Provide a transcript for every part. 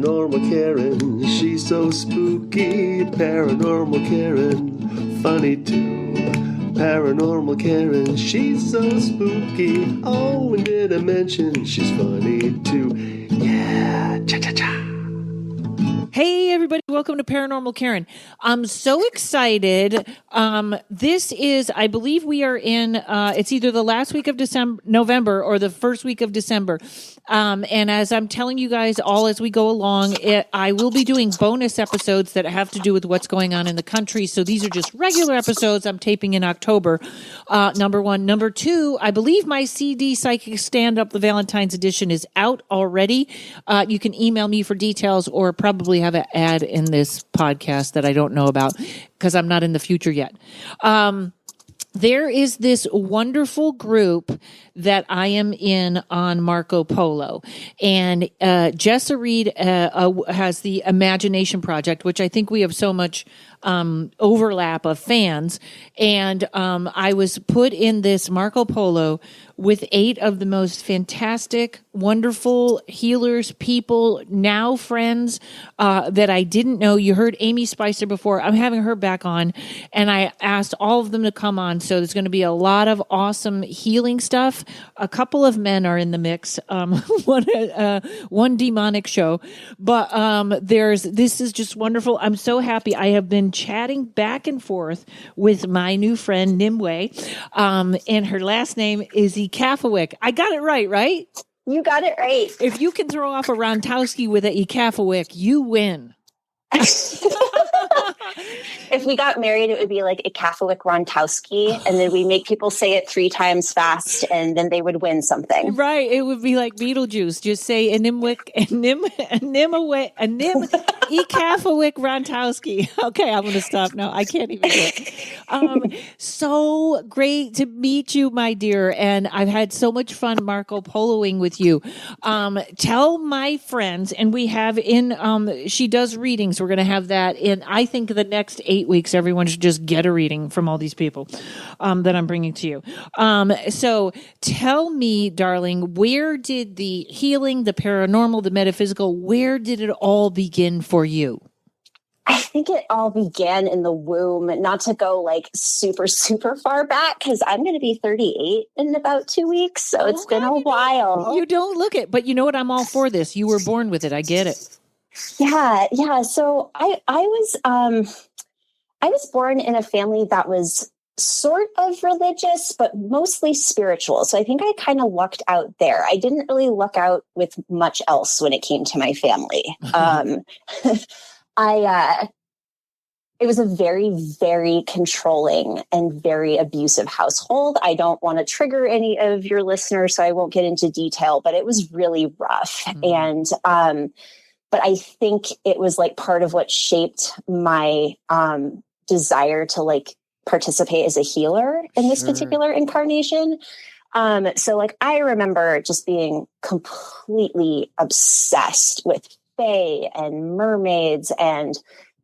Paranormal Karen, she's so spooky. Paranormal Karen, funny too. Paranormal Karen, she's so spooky. Oh, and did I mention she's funny too? Yeah, cha-cha-cha. Hey, everybody. Welcome to Paranormal Karen. I'm so excited. This is, I believe we are in, it's either the last week of November or the first week of December. And as I'm telling you guys all as we go along, I will be doing bonus episodes that have to do with what's going on in the country. So these are just regular episodes I'm taping in October. Number one. Number two, I believe my CD Psychic Stand-Up, the Valentine's edition, is out already. You can email me for details or probably have an ad in this podcast that I don't know about because I'm not in the future yet. There is this wonderful group that I am in on Marco Polo, and Jessa Reed has the Imagination Project, which I think we have so much overlap of fans, and I was put in this Marco Polo with 8 of the most fantastic, wonderful healers, people, now friends that I didn't know. You heard Amy Spicer before. I'm having her back on, and I asked all of them to come on. So there's going to be a lot of awesome healing stuff. A couple of men are in the mix. One demonic show, but this is just wonderful. I'm so happy. I have been chatting back and forth with my new friend Minue, and her last name is Ecafiwik. I got it right? You got it right. If you can throw off a Rontowski with a Ecafiwik, you win. If we got married, it would be like Ecafiwik Rontowski, and then we make people say it 3 times fast, and then they would win something. Right. It would be like Beetlejuice. Just say Ecafiwik Rontowski. Okay, I'm going to stop now. I can't even do it. So great to meet you, my dear. And I've had so much fun Marco Poloing with you. Tell my friends, and we have she does readings. We're going to have that in, I think, the next 8 weeks. Everyone should just get a reading from all these people that I'm bringing to you. So tell me, darling, where did the healing, the paranormal, the metaphysical, where did it all begin for you? I think it all began in the womb, not to go like super, super far back, because I'm going to be 38 in about 2 weeks. So it's been a while. You don't look it, but you know what? I'm all for this. You were born with it. I get it. Yeah. So I was born in a family that was sort of religious, but mostly spiritual. So I think I kind of lucked out there. I didn't really luck out with much else when it came to my family. It was a very, very controlling and very abusive household. I don't want to trigger any of your listeners, so I won't get into detail, but it was really rough. Mm-hmm. And, but I think it was like part of what shaped my, desire to like participate as a healer in this particular incarnation. So like, I remember just being completely obsessed with fae and mermaids and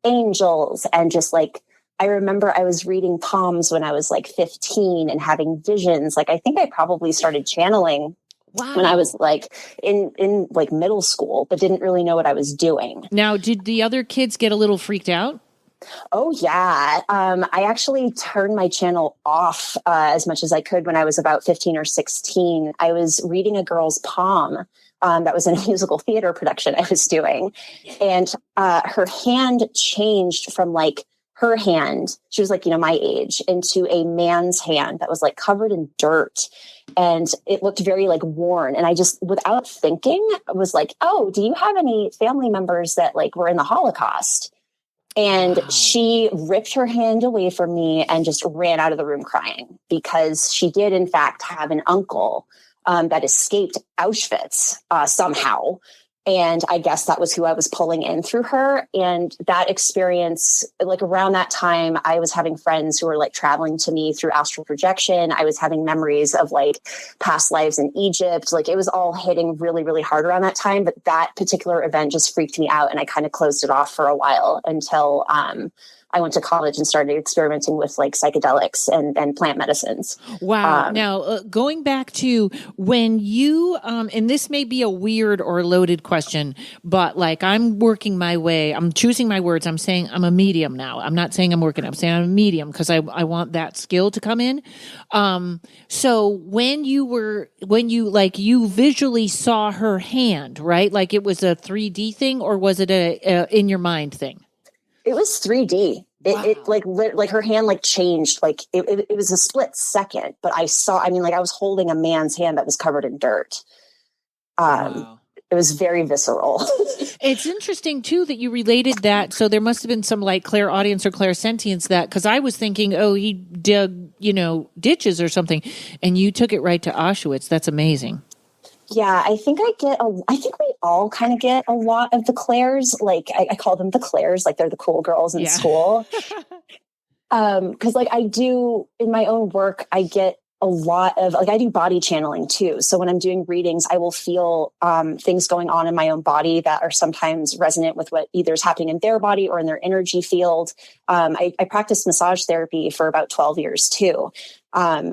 angels. And just like, I remember I was reading palms when I was like 15 and having visions. Like, I think I probably started channeling when I was like in like middle school, but didn't really know what I was doing. Now, did the other kids get a little freaked out? Oh, yeah. I actually turned my channel off as much as I could when I was about 15 or 16. I was reading a girl's palm that was in a musical theater production I was doing. And her hand changed from like her hand, she was like, my age, into a man's hand that was like covered in dirt. And it looked very like worn. And I just, without thinking, was like, oh, do you have any family members that like were in the Holocaust? And she ripped her hand away from me and just ran out of the room crying, because she did, in fact, have an uncle that escaped Auschwitz somehow. And I guess that was who I was pulling in through her. And that experience, like around that time, I was having friends who were like traveling to me through astral projection. I was having memories of like past lives in Egypt. Like it was all hitting really, really hard around that time. But that particular event just freaked me out. And I kind of closed it off for a while until I went to college and started experimenting with like psychedelics and plant medicines. Wow. Now, going back to when you, and this may be a weird or loaded question, but like I'm working my way, I'm choosing my words. I'm saying I'm a medium now. I'm not saying I'm working. I'm saying I'm a medium because I want that skill to come in. So when you visually saw her hand, right? Like it was a 3D thing, or was it a in your mind thing? It was 3D. Wow. It like her hand like changed. Like it was a split second, but I was holding a man's hand that was covered in dirt. Wow. It was very visceral. It's interesting too that you related that. So there must have been some like clairaudience or clairsentience that, because I was thinking, oh, he dug, ditches or something, and you took it right to Auschwitz. That's amazing. Yeah, I think we all kind of get a lot of the clairs. Like I call them the clairs, like they're the cool girls in school. Because like I do in my own work, I get a lot of like I do body channeling too. So when I'm doing readings, I will feel things going on in my own body that are sometimes resonant with what either is happening in their body or in their energy field. I practiced massage therapy for about 12 years too.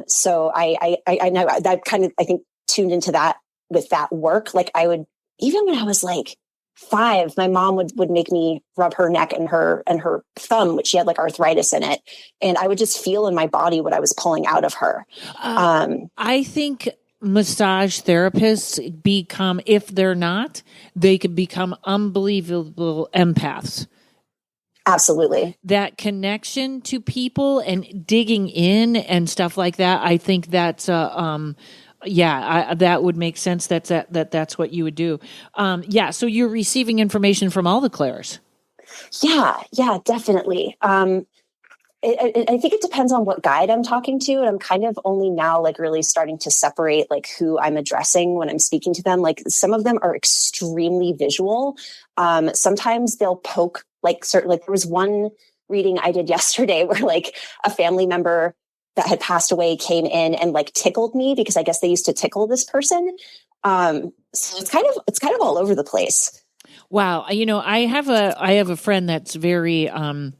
So I know that kind of I think tuned into that with that work. Like I would, even when I was like 5, my mom would make me rub her neck and her thumb, which she had like arthritis in it. And I would just feel in my body what I was pulling out of her. I think massage therapists become, if they're not, they could become unbelievable empaths. Absolutely. That connection to people and digging in and stuff like that. I think that's that would make sense. That's what you would do. So you're receiving information from all the clairs. Yeah, definitely. I think it depends on what guide I'm talking to. And I'm kind of only now like really starting to separate like who I'm addressing when I'm speaking to them. Like some of them are extremely visual. Sometimes they'll poke like certain, like there was one reading I did yesterday where like a family member that had passed away came in and like tickled me because I guess they used to tickle this person. So it's kind of all over the place. Wow. I have a friend that's very, on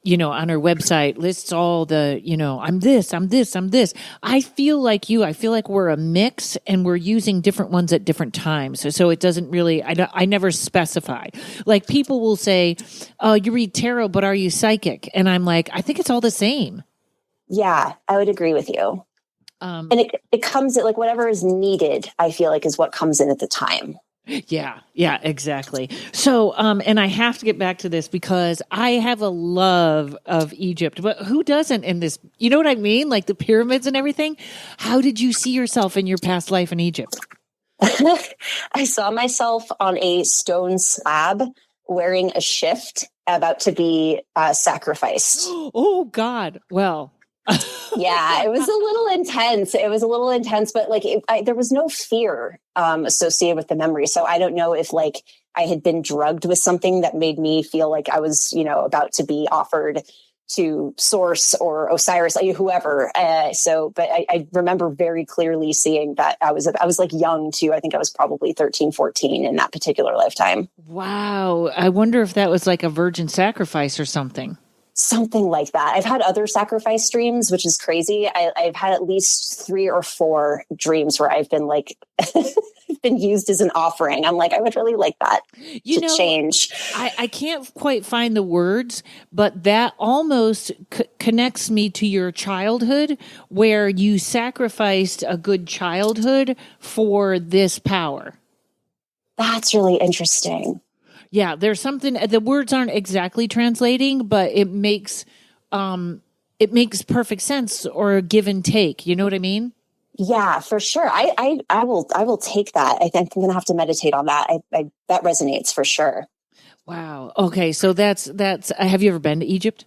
her website lists all the, I'm this. I feel like we're a mix and we're using different ones at different times. So it doesn't really, I never specify. Like people will say, oh, you read tarot, but are you psychic? And I'm like, I think it's all the same. Yeah, I would agree with you. And it comes at like whatever is needed, I feel like is what comes in at the time. Yeah, exactly. So, and I have to get back to this because I have a love of Egypt, but who doesn't in this? You know what I mean? Like the pyramids and everything. How did you see yourself in your past life in Egypt? I saw myself on a stone slab wearing a shift about to be sacrificed. Oh God. Well, yeah, it was a little intense, but like there was no fear associated with the memory. So I don't know if like I had been drugged with something that made me feel like I was, about to be offered to Source or Osiris, like whoever. But I remember very clearly seeing that I was like young too. I think I was probably 13, 14 in that particular lifetime. Wow. I wonder if that was like a virgin sacrifice or something. Something like that. I've had other sacrifice dreams, which is crazy. I've had at least 3 or 4 dreams where I've been like, been used as an offering. I'm like, I would really like that to change. I can't quite find the words, but that almost connects me to your childhood where you sacrificed a good childhood for this power. That's really interesting. Yeah, there's something, the words aren't exactly translating, but it makes perfect sense, or give and take. You know what I mean? Yeah, for sure. I will take that. I think I'm going to have to meditate on that. That resonates for sure. Wow. Okay. So that's, have you ever been to Egypt?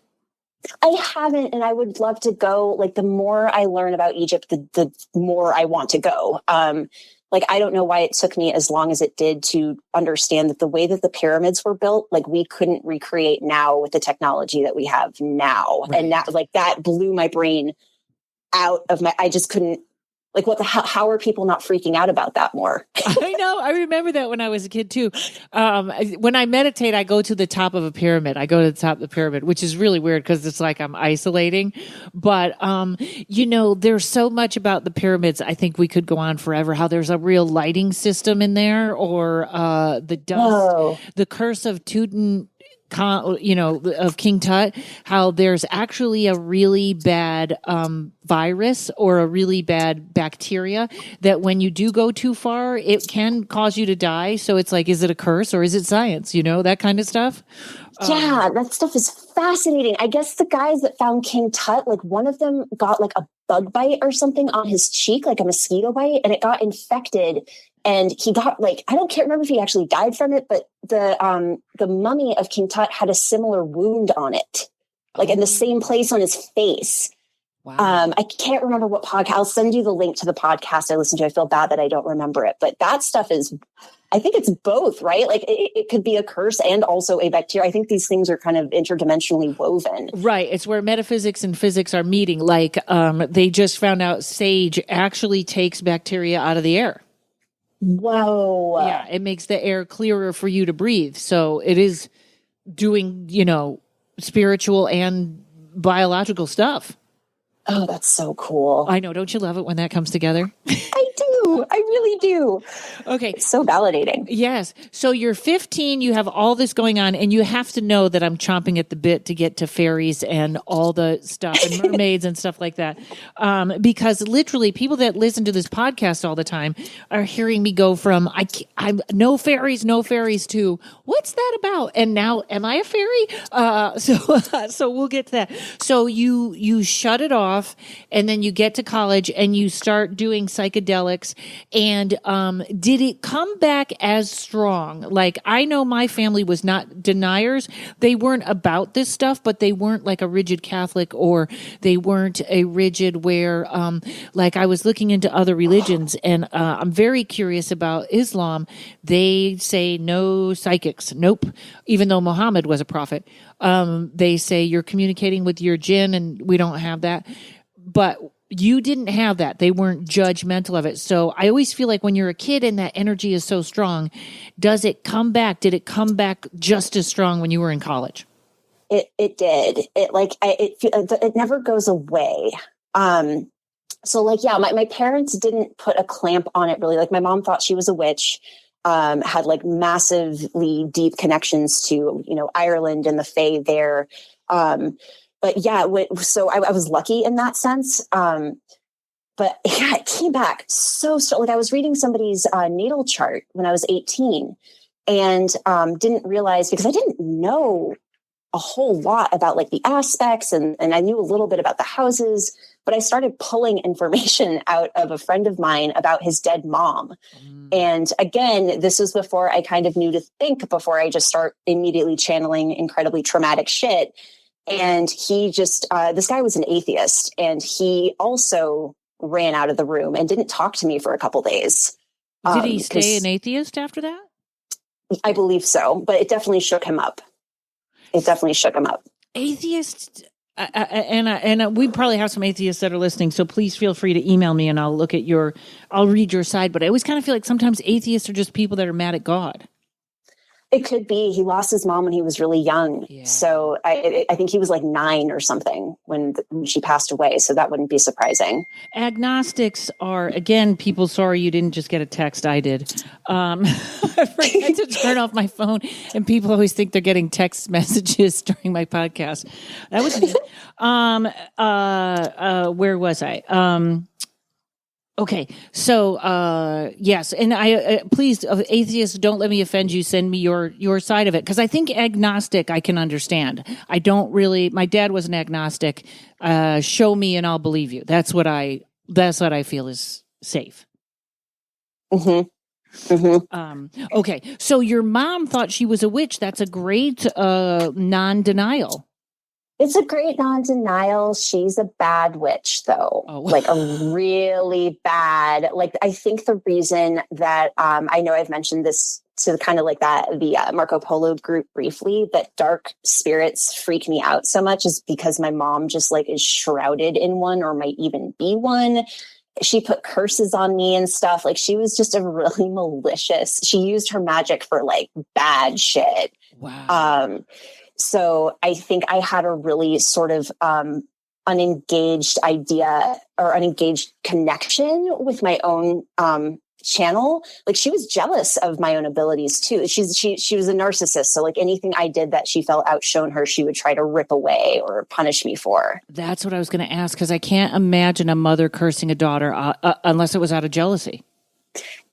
I haven't, and I would love to go. Like the more I learn about Egypt, the more I want to go. Like, I don't know why it took me as long as it did to understand that the way that the pyramids were built, like we couldn't recreate now with the technology that we have now. Right. And that blew my brain out of I just couldn't Like how are people not freaking out about that more? I know. I remember that when I was a kid too. When I meditate, I go to the top of a pyramid. I go to the top of the pyramid, which is really weird because it's like I'm isolating. But, there's so much about the pyramids. I think we could go on forever. How there's a real lighting system in there, or the dust, Whoa. the curse of of King Tut, how there's actually a really bad virus or a really bad bacteria that when you do go too far, it can cause you to die. So it's like, is it a curse or is it science? That kind of stuff. Yeah, that stuff is fascinating. I guess the guys that found King Tut, like one of them got like a bug bite or something on his cheek, like a mosquito bite, and it got infected. And he got can't remember if he actually died from it, but the mummy of King Tut had a similar wound on it, like in the same place on his face. Wow. I can't remember what podcast. I'll send you the link to the podcast I listened to. I feel bad that I don't remember it, but that stuff is, I think it's both, right? Like it could be a curse and also a bacteria. I think these things are kind of interdimensionally woven. Right. It's where metaphysics and physics are meeting. Like they just found out sage actually takes bacteria out of the air. Whoa. Yeah, it makes the air clearer for you to breathe. So it is doing, spiritual and biological stuff. Oh, that's so cool. I know. Don't you love it when that comes together? I do. I really do. Okay. It's so validating. Yes. So you're 15, you have all this going on, and you have to know that I'm chomping at the bit to get to fairies and all the stuff and mermaids and stuff like that. Because literally people that listen to this podcast all the time are hearing me go from, I'm no fairies to what's that about? And now am I a fairy? So we'll get to that. So you shut it off and then you get to college and you start doing psychedelics. And did it come back as strong? Like, I know my family was not deniers. They weren't about this stuff, but they weren't like a rigid Catholic, or they weren't a rigid where, like I was looking into other religions, and I'm very curious about Islam. They say no psychics. Nope. Even though Muhammad was a prophet. They say you're communicating with your jinn, and we don't have that. But you didn't have that. They weren't judgmental of it. So I always feel like when you're a kid and that energy is so strong, does it come back? Did it come back just as strong when you were in college? It did. It never goes away. So my parents didn't put a clamp on it really. Like, my mom thought she was a witch, had like massively deep connections to, Ireland and the Fae there. But yeah, so I was lucky in that sense. But yeah, it came back so strong. Like, I was reading somebody's natal chart when I was 18 and didn't realize, because I didn't know a whole lot about like the aspects, and I knew a little bit about the houses, but I started pulling information out of a friend of mine about his dead mom. And again, this was before I kind of knew to think, before I just start immediately channeling incredibly traumatic shit. And he just, this guy was an atheist, and he also ran out of the room and didn't talk to me for a couple days. Did he stay an atheist after that? I believe so, but it definitely shook him up. Atheists, and we probably have some atheists that are listening, so please feel free to email me and I'll read your side. But I always kind of feel like sometimes atheists are just people that are mad at God. It could be. He lost his mom when he was really young. Yeah. So I think he was like 9 or something when she passed away. So that wouldn't be surprising. Agnostics are, again, people, sorry you didn't just get a text. I did. I forget to turn off my phone, and people always think they're getting text messages during my podcast. That was me. Where was I? Okay, so yes, and I please, atheists, don't let me offend you. Send me your side of it, because I think agnostic I can understand. I don't really. My dad was an agnostic. Show me and I'll believe you. That's what I feel is safe. Mm-hmm. Mm-hmm. Okay, so your mom thought she was a witch. That's a great non-denial. It's a great non-denial. She's a bad witch, though. Oh. Like a really bad. Like, I think the reason that I know I've mentioned this to kind of like the Marco Polo group briefly, that dark spirits freak me out so much is because my mom just like is shrouded in one, or might even be one. she put curses on me and stuff. Like, she was just a really malicious. She used her magic for like bad shit. Wow. So I think I had a really sort of unengaged idea or unengaged connection with my own channel. Like, she was jealous of my own abilities too. She was a narcissist. So like anything I did that she felt outshone her, she would try to rip away or punish me for. That's what I was going to ask, because I can't imagine a mother cursing a daughter unless it was out of jealousy.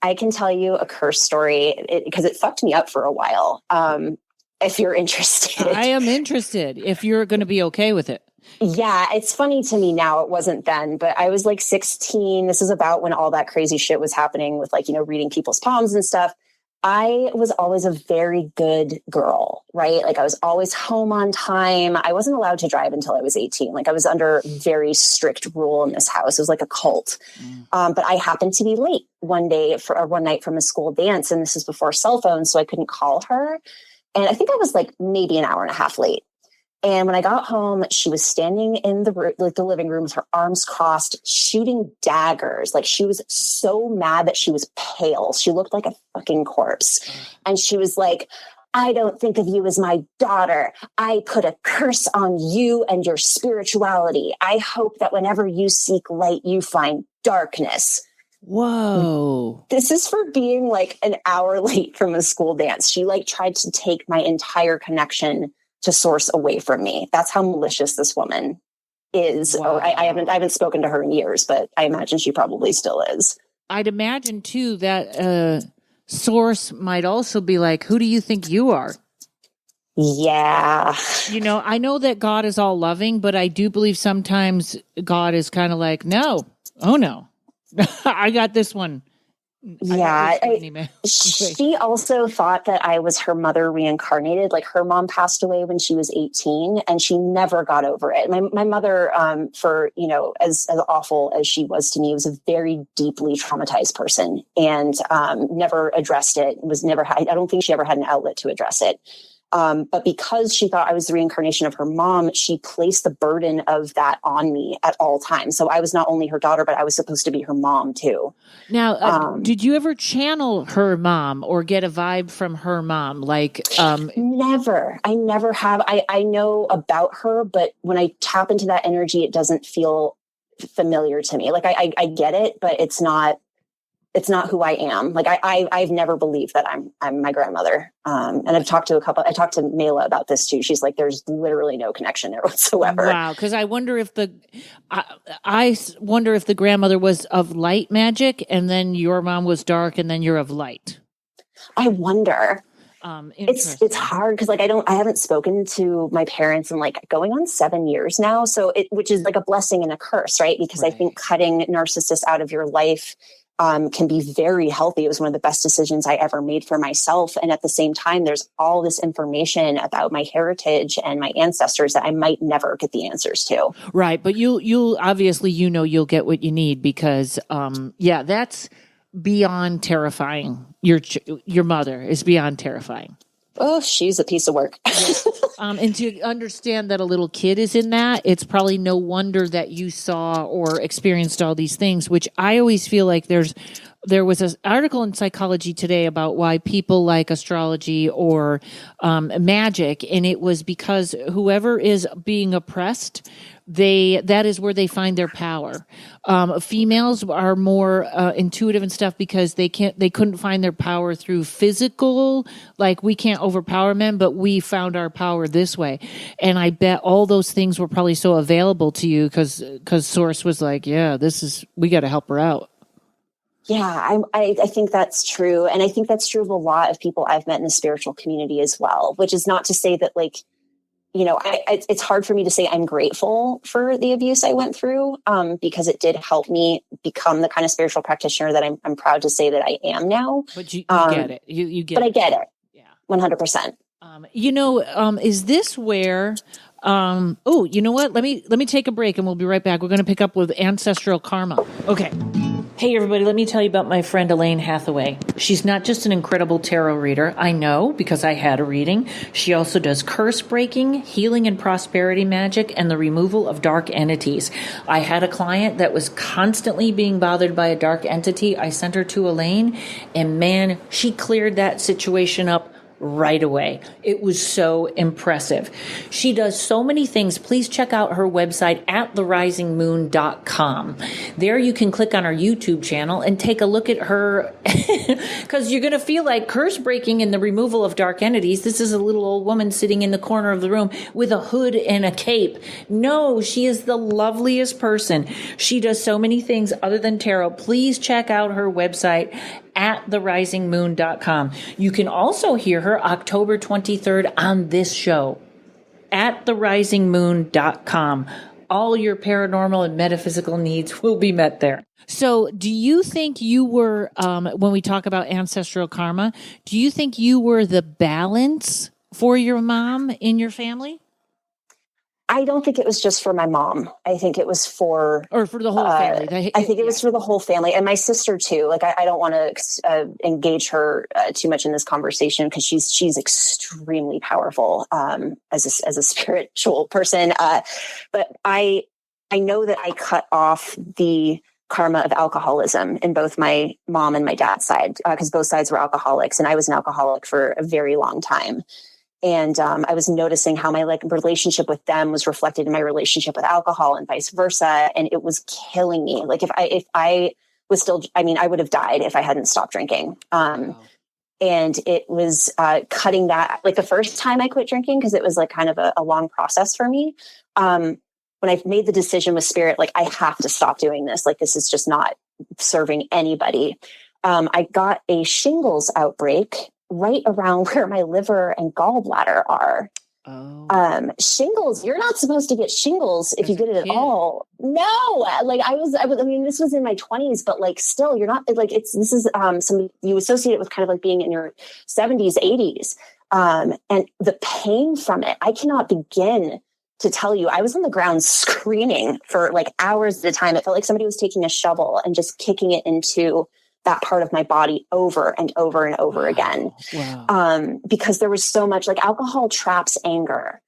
I can tell you a curse story because it fucked me up for a while. If you're interested. I am interested if you're going to be okay with it. Yeah, it's funny to me now. It wasn't then, but I was like 16. This is about when all that crazy shit was happening with like, reading people's palms and stuff. I was always a very good girl, right? Like, I was always home on time. I wasn't allowed to drive until I was 18. Like, I was under very strict rule in this house. It was like a cult. But I happened to be late one night from a school dance. And this is before cell phones, so I couldn't call her. And I think I was like maybe an hour and a half late. And when I got home, she was standing in the living room with her arms crossed, shooting daggers. Like, she was so mad that she was pale. She looked like a fucking corpse. And she was like, I don't think of you as my daughter. I put a curse on you and your spirituality. I hope that whenever you seek light, you find darkness. Whoa. This is for being like an hour late from a school dance. She like tried to take my entire connection to source away from me. That's how malicious this woman is. Wow. I haven't spoken to her in years, but I imagine she probably still is. I'd imagine too that source might also be like, who do you think you are? Yeah. I know that God is all loving, but I do believe sometimes God is kind of like, no, oh no, I got this one. Yeah. She also thought that I was her mother reincarnated. Like, her mom passed away when she was 18 and she never got over it. My mother, for, as awful as she was to me, was a very deeply traumatized person and never addressed it. I don't think she ever had an outlet to address it. But because she thought I was the reincarnation of her mom, she placed the burden of that on me at all times. So I was not only her daughter, but I was supposed to be her mom too. Now, did you ever channel her mom or get a vibe from her mom? Like, never. I never have. I know about her, but when I tap into that energy, it doesn't feel familiar to me. Like, I get it, but it's not who I am. Like, I've never believed that I'm my grandmother. And I talked to Mela about this too. She's like, there's literally no connection there whatsoever. Wow. Cause I wonder if I wonder if the grandmother was of light magic and then your mom was dark and then you're of light. I wonder. It's hard because like I haven't spoken to my parents in like going on 7 years now. So which is like a blessing and a curse, right? Because right. I think cutting narcissists out of your life can be very healthy. It was one of the best decisions I ever made for myself. And at the same time, there's all this information about my heritage and my ancestors that I might never get the answers to. Right. But you'll obviously, you'll get what you need because, that's beyond terrifying. Your mother is beyond terrifying. Oh, she's a piece of work. And to understand that a little kid is in that, it's probably no wonder that you saw or experienced all these things, which I always feel like there was an article in Psychology Today about why people like astrology or magic, and it was because whoever is being oppressed, that is where they find their power. Females are more intuitive and stuff because they couldn't find their power through physical, like we can't overpower men, but we found our power this way. And I bet all those things were probably so available to you because Source was like, yeah, we got to help her out. Yeah, I think that's true. And I think that's true of a lot of people I've met in the spiritual community as well, which is not to say that like, it's hard for me to say I'm grateful for the abuse I went through because it did help me become the kind of spiritual practitioner that I'm proud to say that I am now. But you get it. You get it. But I get it. Yeah. 100%. Is this where you know what? Let me take a break and we'll be right back. We're going to pick up with ancestral karma. Okay. Hey, everybody, let me tell you about my friend Elaine Hathaway. She's not just an incredible tarot reader. I know because I had a reading. She also does curse breaking, healing and prosperity magic, and the removal of dark entities. I had a client that was constantly being bothered by a dark entity. I sent her to Elaine, and man, she cleared that situation up right away. It was so impressive. She does so many things. Please check out her website at therisingmoon.com. There you can click on her YouTube channel and take a look at her because you're going to feel like curse breaking and the removal of dark entities. This is a little old woman sitting in the corner of the room with a hood and a cape. No, she is the loveliest person. She does so many things other than tarot. Please check out her website at therisingmoon.com. You can also hear her October 23rd on this show at therisingmoon.com. All your paranormal and metaphysical needs will be met there. So do you think you were, when we talk about ancestral karma, do you think you were the balance for your mom in your family? I don't think it was just for my mom. I think it was for the whole family. I think it was for the whole family and my sister too. Like I don't want to engage her too much in this conversation because she's extremely powerful as a spiritual person. But I know that I cut off the karma of alcoholism in both my mom and my dad's side because both sides were alcoholics, and I was an alcoholic for a very long time. And I was noticing how my relationship with them was reflected in my relationship with alcohol and vice versa. And it was killing me. Like if I was still, I would have died if I hadn't stopped drinking. Wow. And it was cutting that, like the first time I quit drinking, because it was like kind of a long process for me. When I made the decision with Spirit, like I have to stop doing this. Like this is just not serving anybody. I got a shingles outbreak right around where my liver and gallbladder are. Oh. Shingles, you're not supposed to get shingles if you get it at all. No, like this was in my 20s, but like still you're not like this is something you associate it with kind of like being in your 70s, 80s. And the pain from it, I cannot begin to tell you. I was on the ground screaming for like hours at a time. It felt like somebody was taking a shovel and just kicking it into that part of my body over and over and over again. Wow. Because there was so much, like alcohol traps anger.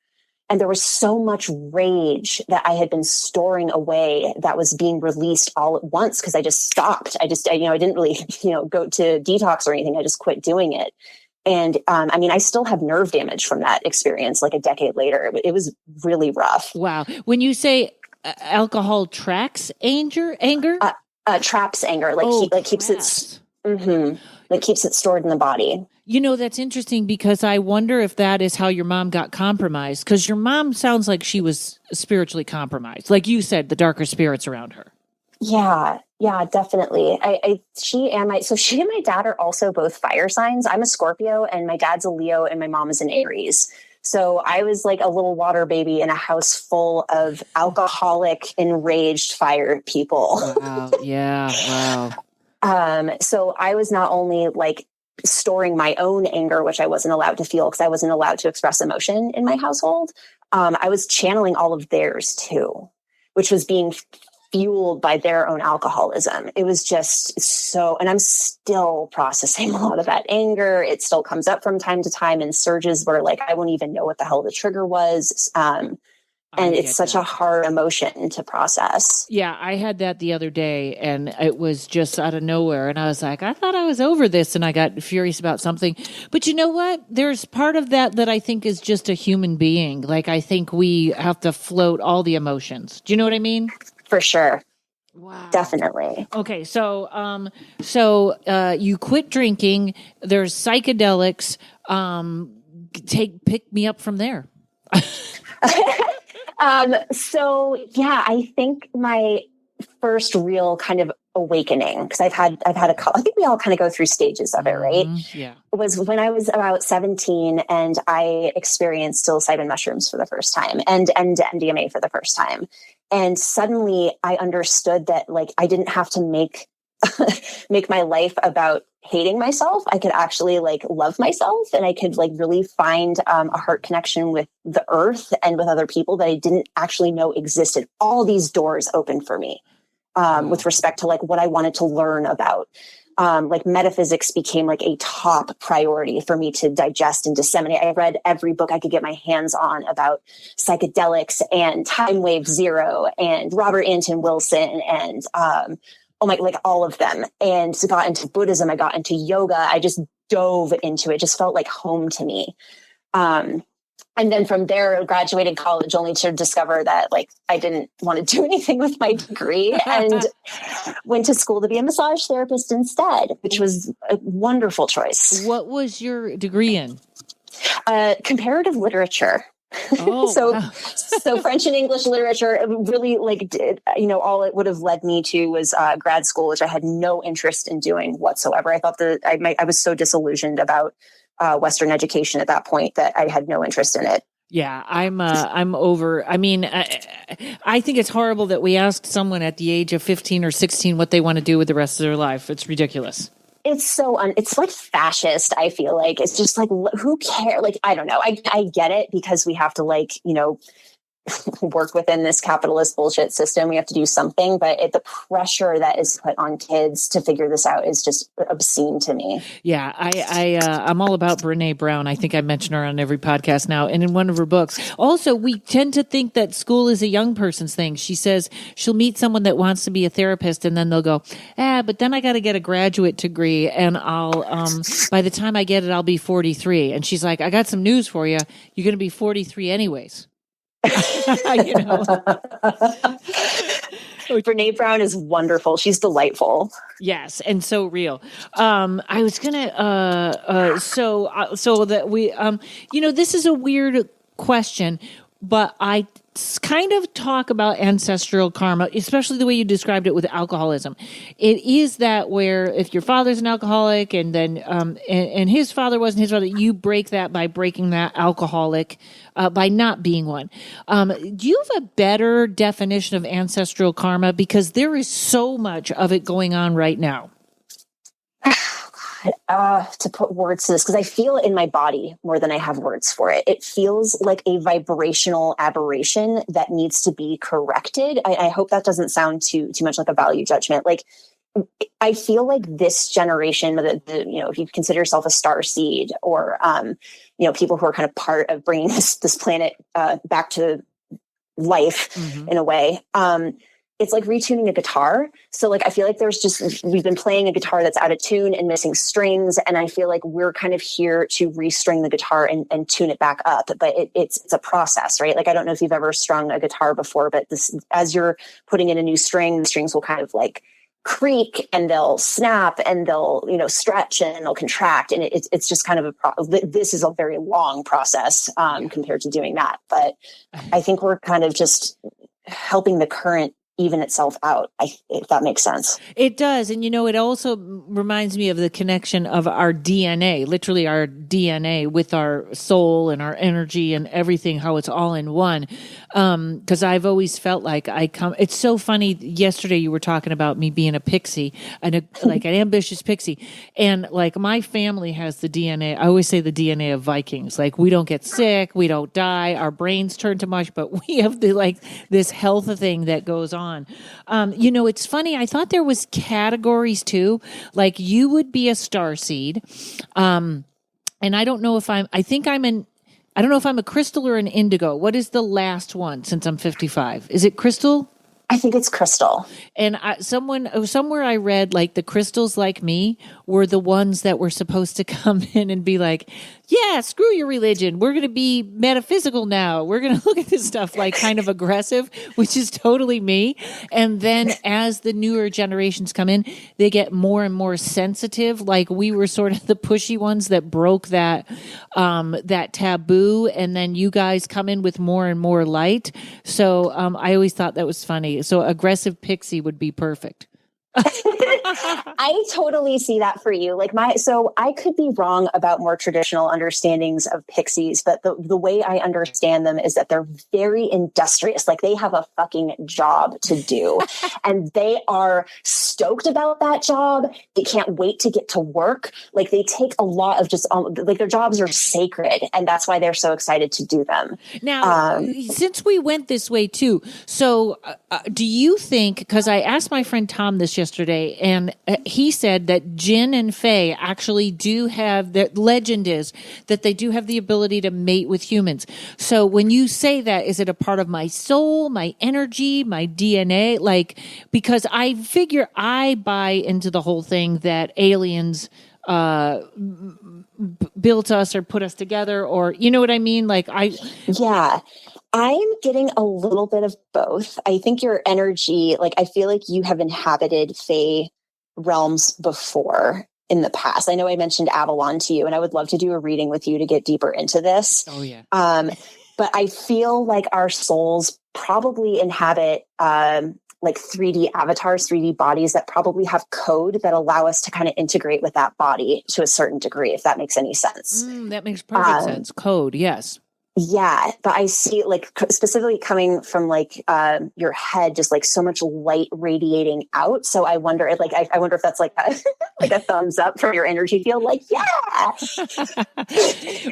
And there was so much rage that I had been storing away that was being released all at once because I just stopped. I didn't really, go to detox or anything. I just quit doing it. And I still have nerve damage from that experience like a decade later. It was really rough. Wow. When you say alcohol tracks anger? Traps anger, keeps it, keeps it stored in the body. That's interesting because I wonder if that is how your mom got compromised. Because your mom sounds like she was spiritually compromised, like you said, the darker spirits around her. Yeah, definitely. She and my dad are also both fire signs. I'm a Scorpio, and my dad's a Leo, and my mom is an Aries. So I was like a little water baby in a house full of alcoholic, enraged fire people. Wow. Yeah. Wow. So I was not only like storing my own anger, which I wasn't allowed to feel because I wasn't allowed to express emotion in my household. I was channeling all of theirs too, which was being fueled by their own alcoholism. It was just so, and I'm still processing a lot of that anger. It still comes up from time to time in surges where like, I won't even know what the hell the trigger was. And it's such a hard emotion to process. Yeah. I had that the other day and it was just out of nowhere. And I was like, I thought I was over this and I got furious about something, but you know what? There's part of that I think is just a human being. Like, I think we have to float all the emotions. Do you know what I mean? For sure. Wow. Definitely. Okay. So you quit drinking. There's psychedelics. Pick me up from there. I think my first real kind of awakening, because I've had a couple, I think we all kind of go through stages of it, right? Yeah. It was when I was about 17 and I experienced psilocybin mushrooms for the first time and MDMA for the first time. And suddenly I understood that like, I didn't have to make my life about hating myself. I could actually like love myself, and I could like really find a heart connection with the earth and with other people that I didn't actually know existed. All these doors opened for me. with respect to like what I wanted to learn about. Like metaphysics became like a top priority for me to digest and disseminate. I read every book I could get my hands on about psychedelics and time wave zero and Robert Anton Wilson and, like all of them, and got into Buddhism. I got into yoga. I just dove into it. Just felt like home to me. And then from there, graduated college only to discover that like I didn't want to do anything with my degree and went to school to be a massage therapist instead, which was a wonderful choice. What was your degree in? Comparative literature. Oh, so French and English literature really all it would have led me to was grad school, which I had no interest in doing whatsoever. I thought that I was so disillusioned about Western education at that point that I had no interest in it. Yeah, I'm over. I mean, I think it's horrible that we asked someone at the age of 15 or 16 what they want to do with the rest of their life. It's ridiculous. It's it's like fascist. I feel like it's just like, who cares? Like, I don't know. I get it because we have to work within this capitalist bullshit system. We have to do something, but the pressure that is put on kids to figure this out is just obscene to me. Yeah, I'm all about Brene Brown. I think I mention her on every podcast now, and in one of her books. Also, we tend to think that school is a young person's thing. She says she'll meet someone that wants to be a therapist, and then they'll go, but then I got to get a graduate degree, and I'll by the time I get it, I'll be 43. And she's like, I got some news for you. You're going to be 43 anyways. Brene Brown is wonderful. She's delightful. Yes, and so real. I was gonna so that we this is a weird question, but I kind of talk about ancestral karma, especially the way you described it with alcoholism. It is that where if your father's an alcoholic and then and his father wasn't his father, you break that by breaking that alcoholic by not being one. Do you have a better definition of ancestral karma? Because there is so much of it going on right now. To put words to this, because I feel it in my body more than I have words for it. It feels like a vibrational aberration that needs to be corrected. I hope that doesn't sound too much like a value judgment. Like, I feel like this generation, if you consider yourself a star seed or, people who are kind of part of bringing this planet back to life in a way, it's like retuning a guitar. So like, I feel like we've been playing a guitar that's out of tune and missing strings. And I feel like we're kind of here to restring the guitar and tune it back up. But it's a process, right? Like, I don't know if you've ever strung a guitar before, but as you're putting in a new string, the strings will kind of like creak and they'll snap and they'll, stretch and they'll contract. And it's just kind of this is a very long process compared to doing that. But I think we're kind of just helping the current even itself out, if that makes sense. It does. And, it also reminds me of the connection of our DNA, literally our DNA with our soul and our energy and everything, how it's all in one. Because I've always felt like it's so funny. Yesterday you were talking about me being a pixie and like an ambitious pixie. And like my family has the DNA. I always say the DNA of Vikings. Like we don't get sick. We don't die. Our brains turn to mush, but we have this health thing that goes on. It's funny. I thought there was categories too. Like you would be a starseed. And I don't know if I don't know if I'm a crystal or an indigo. What is the last one since I'm 55? Is it crystal? I think it's crystal. And somewhere I read like the crystals like me were the ones that were supposed to come in and be like, yeah, screw your religion. We're going to be metaphysical now. We're going to look at this stuff like kind of aggressive, which is totally me. And then as the newer generations come in, they get more and more sensitive. Like we were sort of the pushy ones that broke that taboo. And then you guys come in with more and more light. So I always thought that was funny. So aggressive pixie would be perfect. I totally see that for you. So I could be wrong about more traditional understandings of pixies, but the way I understand them is that they're very industrious. Like they have a fucking job to do and they are stoked about that job. They can't wait to get to work. Like they take a lot of just like their jobs are sacred and that's why they're so excited to do them. Now, since we went this way too, so do you think, because I asked my friend Tom this yesterday, and he said that Jinn and Fae actually do have, the legend is that they do have the ability to mate with humans. So when you say that, is it a part of my soul, my energy, my DNA? Like, because I figure I buy into the whole thing that aliens built us or put us together, or you know what I mean? Yeah, I'm getting a little bit of both. I think your energy, like I feel like you have inhabited Fae realms before in the past. I know I mentioned Avalon to you, and I would love to do a reading with you to get deeper into this. Oh yeah. But I feel like our souls probably inhabit like 3D avatars, 3D bodies that probably have code that allow us to kind of integrate with that body to a certain degree, if that makes any sense. That makes perfect sense. Code, yes. Yeah, but I see like specifically coming from like your head, just like so much light radiating out. So I wonder, like, I wonder if that's like a, like a thumbs up from your energy field. Like, yeah.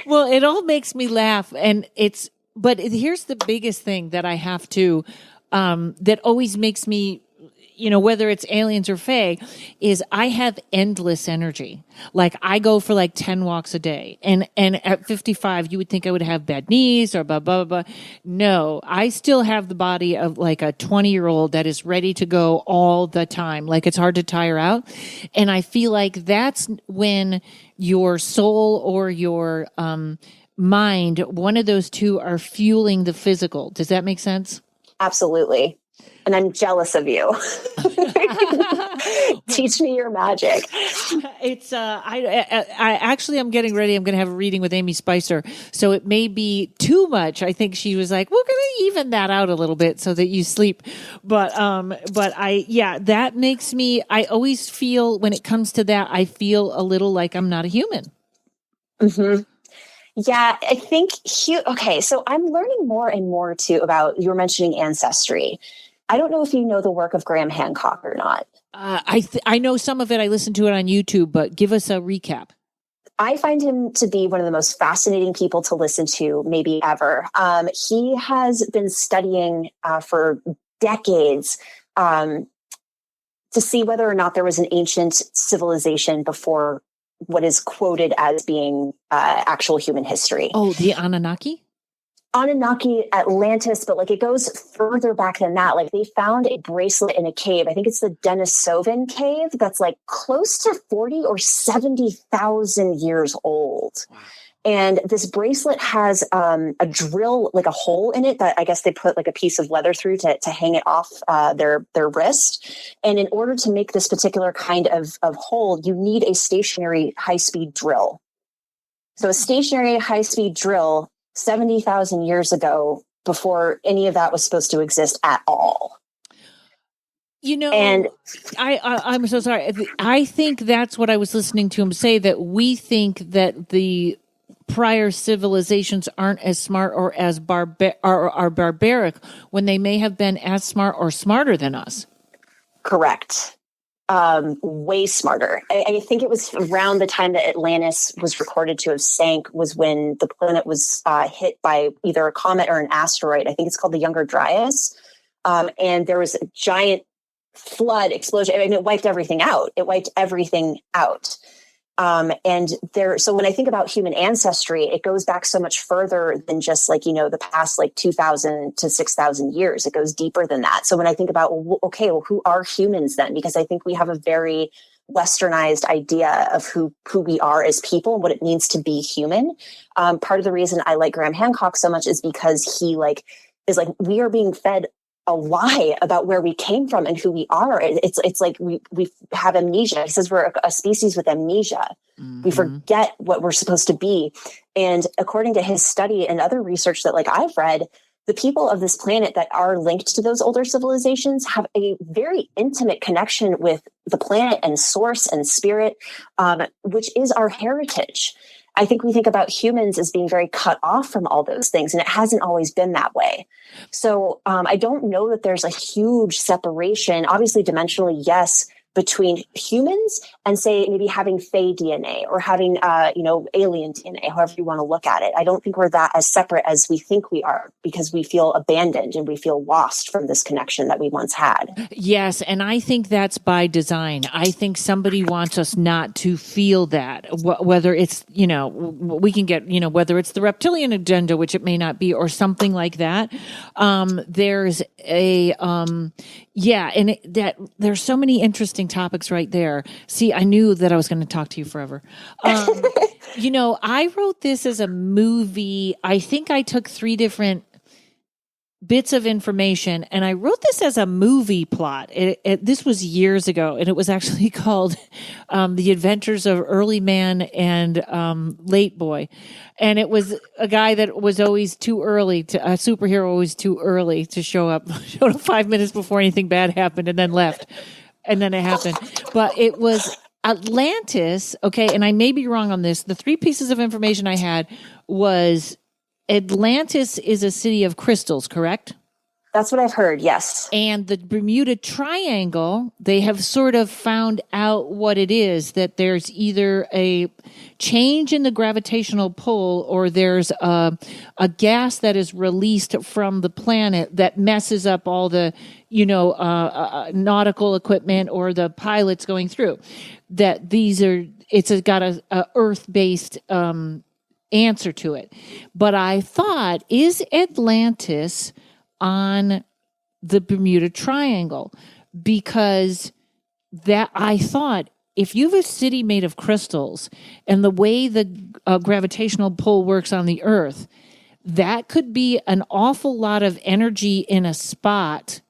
Well, it all makes me laugh, and but here's the biggest thing that I have to, that always makes me, whether it's aliens or Fae, is I have endless energy. Like I go for like 10 walks a day. And at 55, you would think I would have bad knees or blah, blah, blah, blah. No, I still have the body of like a 20-year-old that is ready to go all the time. Like it's hard to tire out. And I feel like that's when your soul or your, mind, one of those two are fueling the physical. Does that make sense? Absolutely. And I'm jealous of you. Teach me your magic. It's I actually I'm getting ready. I'm going to have a reading with Amy Spicer, so it may be too much. I think she was like, "We're going to even that out a little bit so that you sleep." But that makes me. I always feel when it comes to that, I feel a little like I'm not a human. Mm-hmm. Yeah, I think okay. So I'm learning more and more too about, you were mentioning ancestry. I don't know if you know the work of Graham Hancock or not. I know some of it. I listened to it on YouTube, but give us a recap. I find him to be one of the most fascinating people to listen to, maybe ever. He has been studying for decades to see whether or not there was an ancient civilization before what is quoted as being actual human history. Oh, the Anunnaki? Anunnaki, Atlantis, but like it goes further back than that. Like they found a bracelet in a cave. I think it's the Denisovan cave that's like close to 40 or 70,000 years old. Wow. And this bracelet has a drill, like a hole in it that I guess they put like a piece of leather through to hang it off their wrist. And in order to make this particular kind of hole, you need a stationary high-speed drill. So a stationary high-speed drill 70,000 years ago, before any of that was supposed to exist at all. And I'm so sorry. I think that's what I was listening to him say, that we think that the prior civilizations aren't as smart or as are barbaric when they may have been as smart or smarter than us. Correct. Way smarter. I think it was around the time that Atlantis was recorded to have sank was when the planet was hit by either a comet or an asteroid. I think it's called the Younger Dryas. And there was a giant flood explosion. I mean, it wiped everything out. So when I think about human ancestry, it goes back so much further than just like, the past like 2,000 to 6,000 years. It goes deeper than that. So when I think about, who are humans then? Because I think we have a very westernized idea of who we are as people and what it means to be human. Part of the reason I like Graham Hancock so much is because he is we are being fed a lie about where we came from and who we are. It's like we have amnesia. He says we're a species with amnesia. Mm-hmm. We forget what we're supposed to be. And according to his study and other research that I've read, the people of this planet that are linked to those older civilizations have a very intimate connection with the planet and source and spirit, which is our heritage. I think we think about humans as being very cut off from all those things, and it hasn't always been that way. So I don't know that there's a huge separation. Obviously, dimensionally, yes, between humans and, say, maybe having Fey DNA or having, alien DNA, however you want to look at it. I don't think we're that as separate as we think we are, because we feel abandoned and we feel lost from this connection that we once had. Yes, and I think that's by design. I think somebody wants us not to feel that, whether it's, we can get, whether it's the reptilian agenda, which it may not be, or something like that. There's there's so many interesting topics right there. See, I knew that I was going to talk to you forever. I wrote this as a movie. I think I took 3 different bits of information, and I wrote this as a movie plot. This was years ago, and it was actually called The Adventures of Early Man and Late Boy. And it was a guy that was always too early, a superhero always too early to show up, showed up 5 minutes before anything bad happened and then left. And then it happened. But it was Atlantis, okay, and I may be wrong on this. The 3 pieces of information I had was Atlantis is a city of crystals, correct? That's what I've heard, yes. And the Bermuda Triangle, they have sort of found out what it is, that there's either a change in the gravitational pull or there's a gas that is released from the planet that messes up all the, nautical equipment or the pilots going through. That it's got a Earth-based answer to it. But I thought, is Atlantis on the Bermuda Triangle? Because that I thought, if you have a city made of crystals and the way the gravitational pull works on the Earth, that could be an awful lot of energy in a spot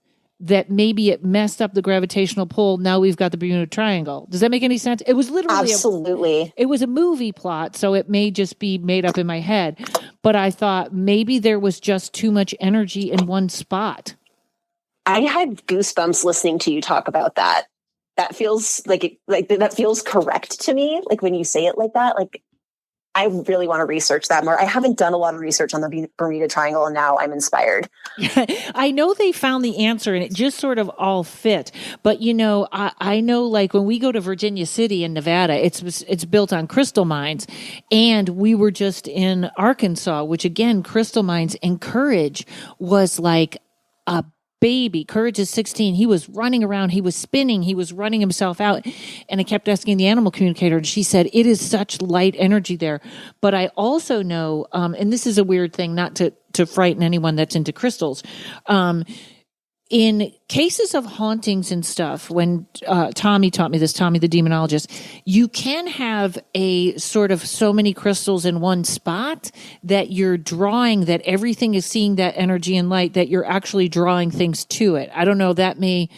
that maybe it messed up the gravitational pull. Now we've got the Bermuda Triangle. Does that make any sense? It was literally absolutely. It was a movie plot, so it may just be made up in my head. But I thought maybe there was just too much energy in one spot. I had goosebumps listening to you talk about that. That feels that feels correct to me. Like when you say it like that, like I really want to research that more. I haven't done a lot of research on the Bermuda Triangle, and now I'm inspired. I know they found the answer, and it just sort of all fit. But, I know, like, when we go to Virginia City in Nevada, it's built on crystal mines. And we were just in Arkansas, which, again, crystal mines, and Courage was like a baby. Courage is 16. He was running around. He was spinning. He was running himself out. And I kept asking the animal communicator, and she said, it is such light energy there. But I also know, and this is a weird thing, not to frighten anyone that's into crystals, in cases of hauntings and stuff, when Tommy taught me this, Tommy the demonologist, you can have a sort of so many crystals in one spot that you're drawing, that everything is seeing that energy and light, that you're actually drawing things to it. I don't know, that may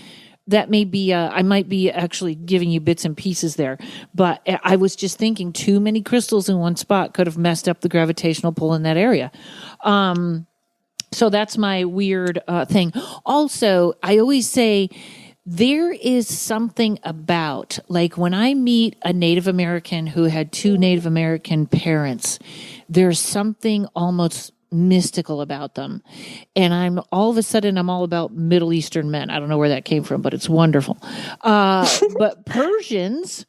be, I might be actually giving you bits and pieces there, but I was just thinking too many crystals in one spot could have messed up the gravitational pull in that area. So that's my weird thing. Also, I always say there is something about, like when I meet a Native American who had 2 Native American parents, there's something almost mystical about them. And I'm all about Middle Eastern men. I don't know where that came from, but it's wonderful. But Persians,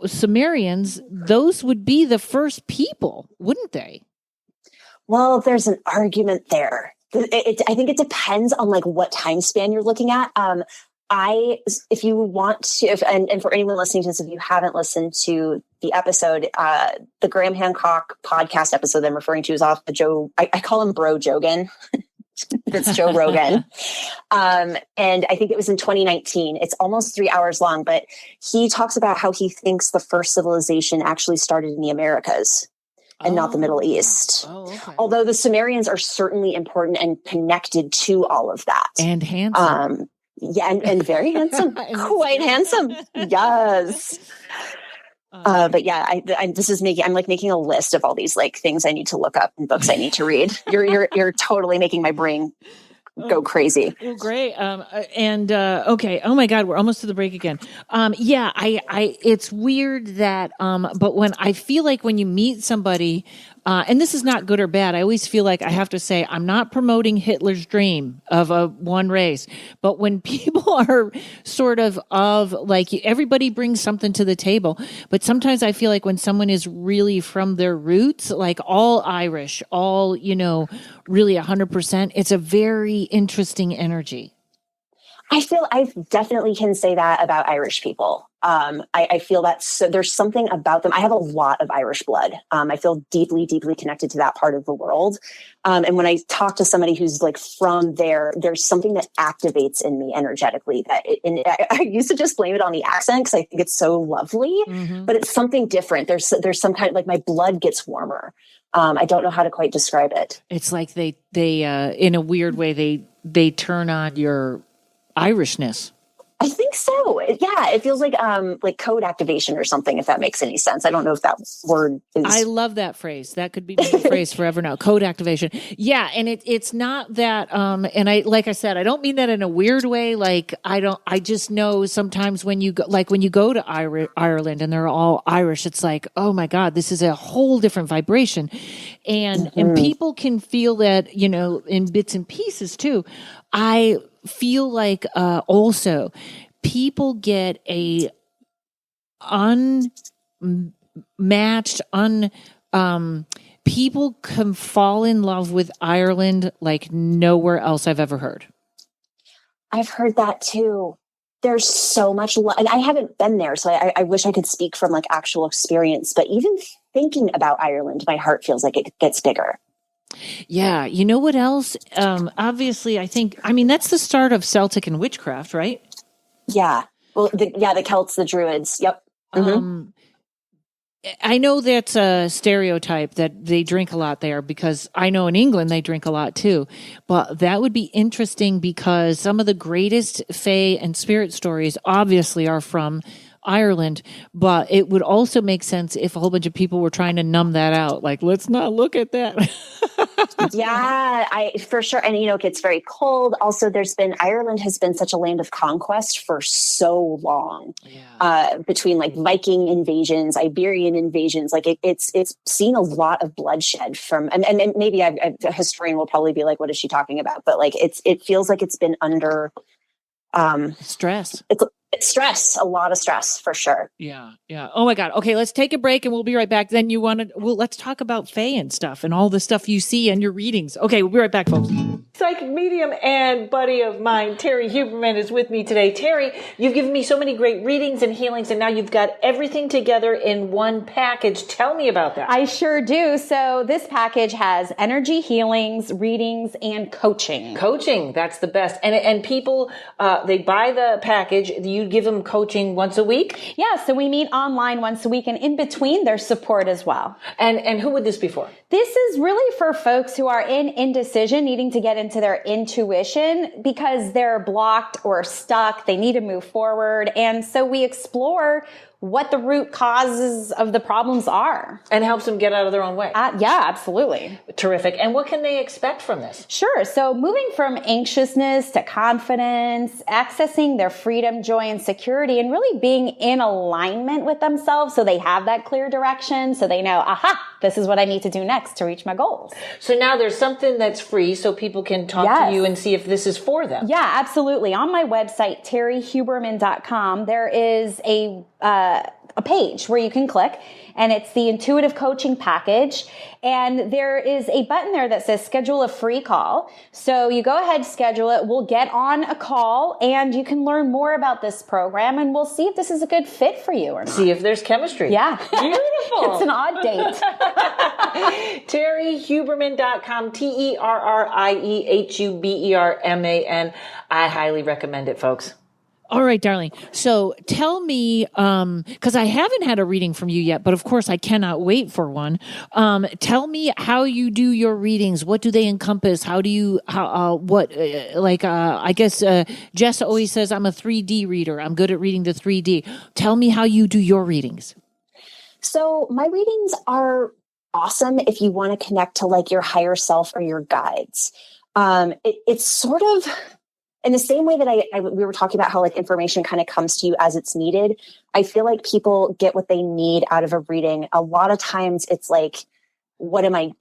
Sumerians, those would be the first people, wouldn't they? Well, there's an argument there. I think it depends on like what time span you're looking at. If you want to, and for anyone listening to this, if you haven't listened to the episode, the Graham Hancock podcast episode that I'm referring to is off the Joe, I call him Bro Jogan. That's Joe Rogan. And I think it was in 2019. It's almost 3 hours long, but he talks about how he thinks the first civilization actually started in the Americas and not the Middle East. Okay. Although the Sumerians are certainly important and connected to all of that. And handsome. Yeah, and very handsome. Quite handsome. Yes. But yeah, I'm like making a list of all these like things I need to look up and books I need to read. You're totally making my brain go crazy. Well, great. Okay. Oh my God, we're almost to the break again. Yeah, it's weird that, but when I feel like when you meet somebody, and this is not good or bad, I always feel like I have to say, I'm not promoting Hitler's dream of a one race, but when people are sort of like everybody brings something to the table, but sometimes I feel like when someone is really from their roots, like all Irish, all, really 100%, it's a very interesting energy. I definitely can say that about Irish people. I feel that there's something about them. I have a lot of Irish blood. I feel deeply, deeply connected to that part of the world. And when I talk to somebody who's like from there, there's something that activates in me energetically I used to just blame it on the accent because I think it's so lovely, but it's something different. There's some kind of like my blood gets warmer. I don't know how to quite describe it. It's like they in a weird way, they turn on your Irishness. I think so. Yeah, it feels like code activation or something, if that makes any sense. I don't know if that word is. I love that phrase. That could be my phrase forever now. Code activation. Yeah, and it's not that. And I, like I said, I don't mean that in a weird way. Like I just know sometimes when you go to Ireland and they're all Irish, it's like, oh my God, this is a whole different vibration, and people can feel that in bits and pieces too. I feel like also people get a unmatched, people can fall in love with Ireland like nowhere else I've ever heard. I've heard that too. There's so much love, and I haven't been there, so I wish I could speak from like actual experience, but even thinking about Ireland, my heart feels like it gets bigger. Yeah. You know what else? Obviously, that's the start of Celtic and witchcraft, right? Yeah. Well, the Celts, the Druids. Yep. I know that's a stereotype that they drink a lot there because I know in England they drink a lot too. But that would be interesting because some of the greatest fae and spirit stories obviously are from Ireland, but it would also make sense if a whole bunch of people were trying to numb that out. Like, let's not look at that. Yeah, for sure. And, it gets very cold. Also, Ireland has been such a land of conquest for so long. Yeah. Between like Viking invasions, Iberian invasions, like it's seen a lot of bloodshed from, and maybe a historian will probably be like, what is she talking about? But like, it feels like it's been under stress. It's stress, a lot of stress for sure. Yeah. Yeah. Oh my God. Okay. Let's take a break and we'll be right back. Then let's talk about fae and stuff and all the stuff you see in your readings. Okay. We'll be right back, folks. Psychic medium and buddy of mine, Terry Huberman, is with me today. Terry, you've given me so many great readings and healings, and now you've got everything together in one package. Tell me about that. I sure do. So this package has energy healings, readings, and coaching. Coaching. That's the best. And people, they buy the package. You give them coaching once a week? Yeah. So we meet online once a week, and in between there's support as well. And who would this be for? This is really for folks who are in indecision, needing to get into their intuition because they're blocked or stuck. They need to move forward. And so we explore what the root causes of the problems are. And helps them get out of their own way. Yeah, absolutely. Terrific. And what can they expect from this? Sure. So moving from anxiousness to confidence, accessing their freedom, joy, and security, and really being in alignment with themselves so they have that clear direction, so they know, aha, this is what I need to do next to reach my goals. So now there's something that's free so people can talk to you and see if this is for them. Yeah, absolutely. On my website, terryhuberman.com, there is a page where you can click, and it's the intuitive coaching package. And there is a button there that says schedule a free call. So you go ahead, schedule it. We'll get on a call and you can learn more about this program, and we'll see if this is a good fit for you or not. See if there's chemistry. Yeah. Beautiful. It's an odd date. TerryHuberman.com, TerrieHuberman. I highly recommend it, folks. All right, darling. So tell me, because I haven't had a reading from you yet, but of course I cannot wait for one. Tell me how you do your readings. What do they encompass? I guess Jess always says I'm a 3D reader. I'm good at reading the 3D. Tell me how you do your readings. So my readings are awesome if you want to connect to like your higher self or your guides. It's sort of in the same way that we were talking about how like information kind of comes to you as it's needed. I feel like people get what they need out of a reading. A lot of times it's like, what am I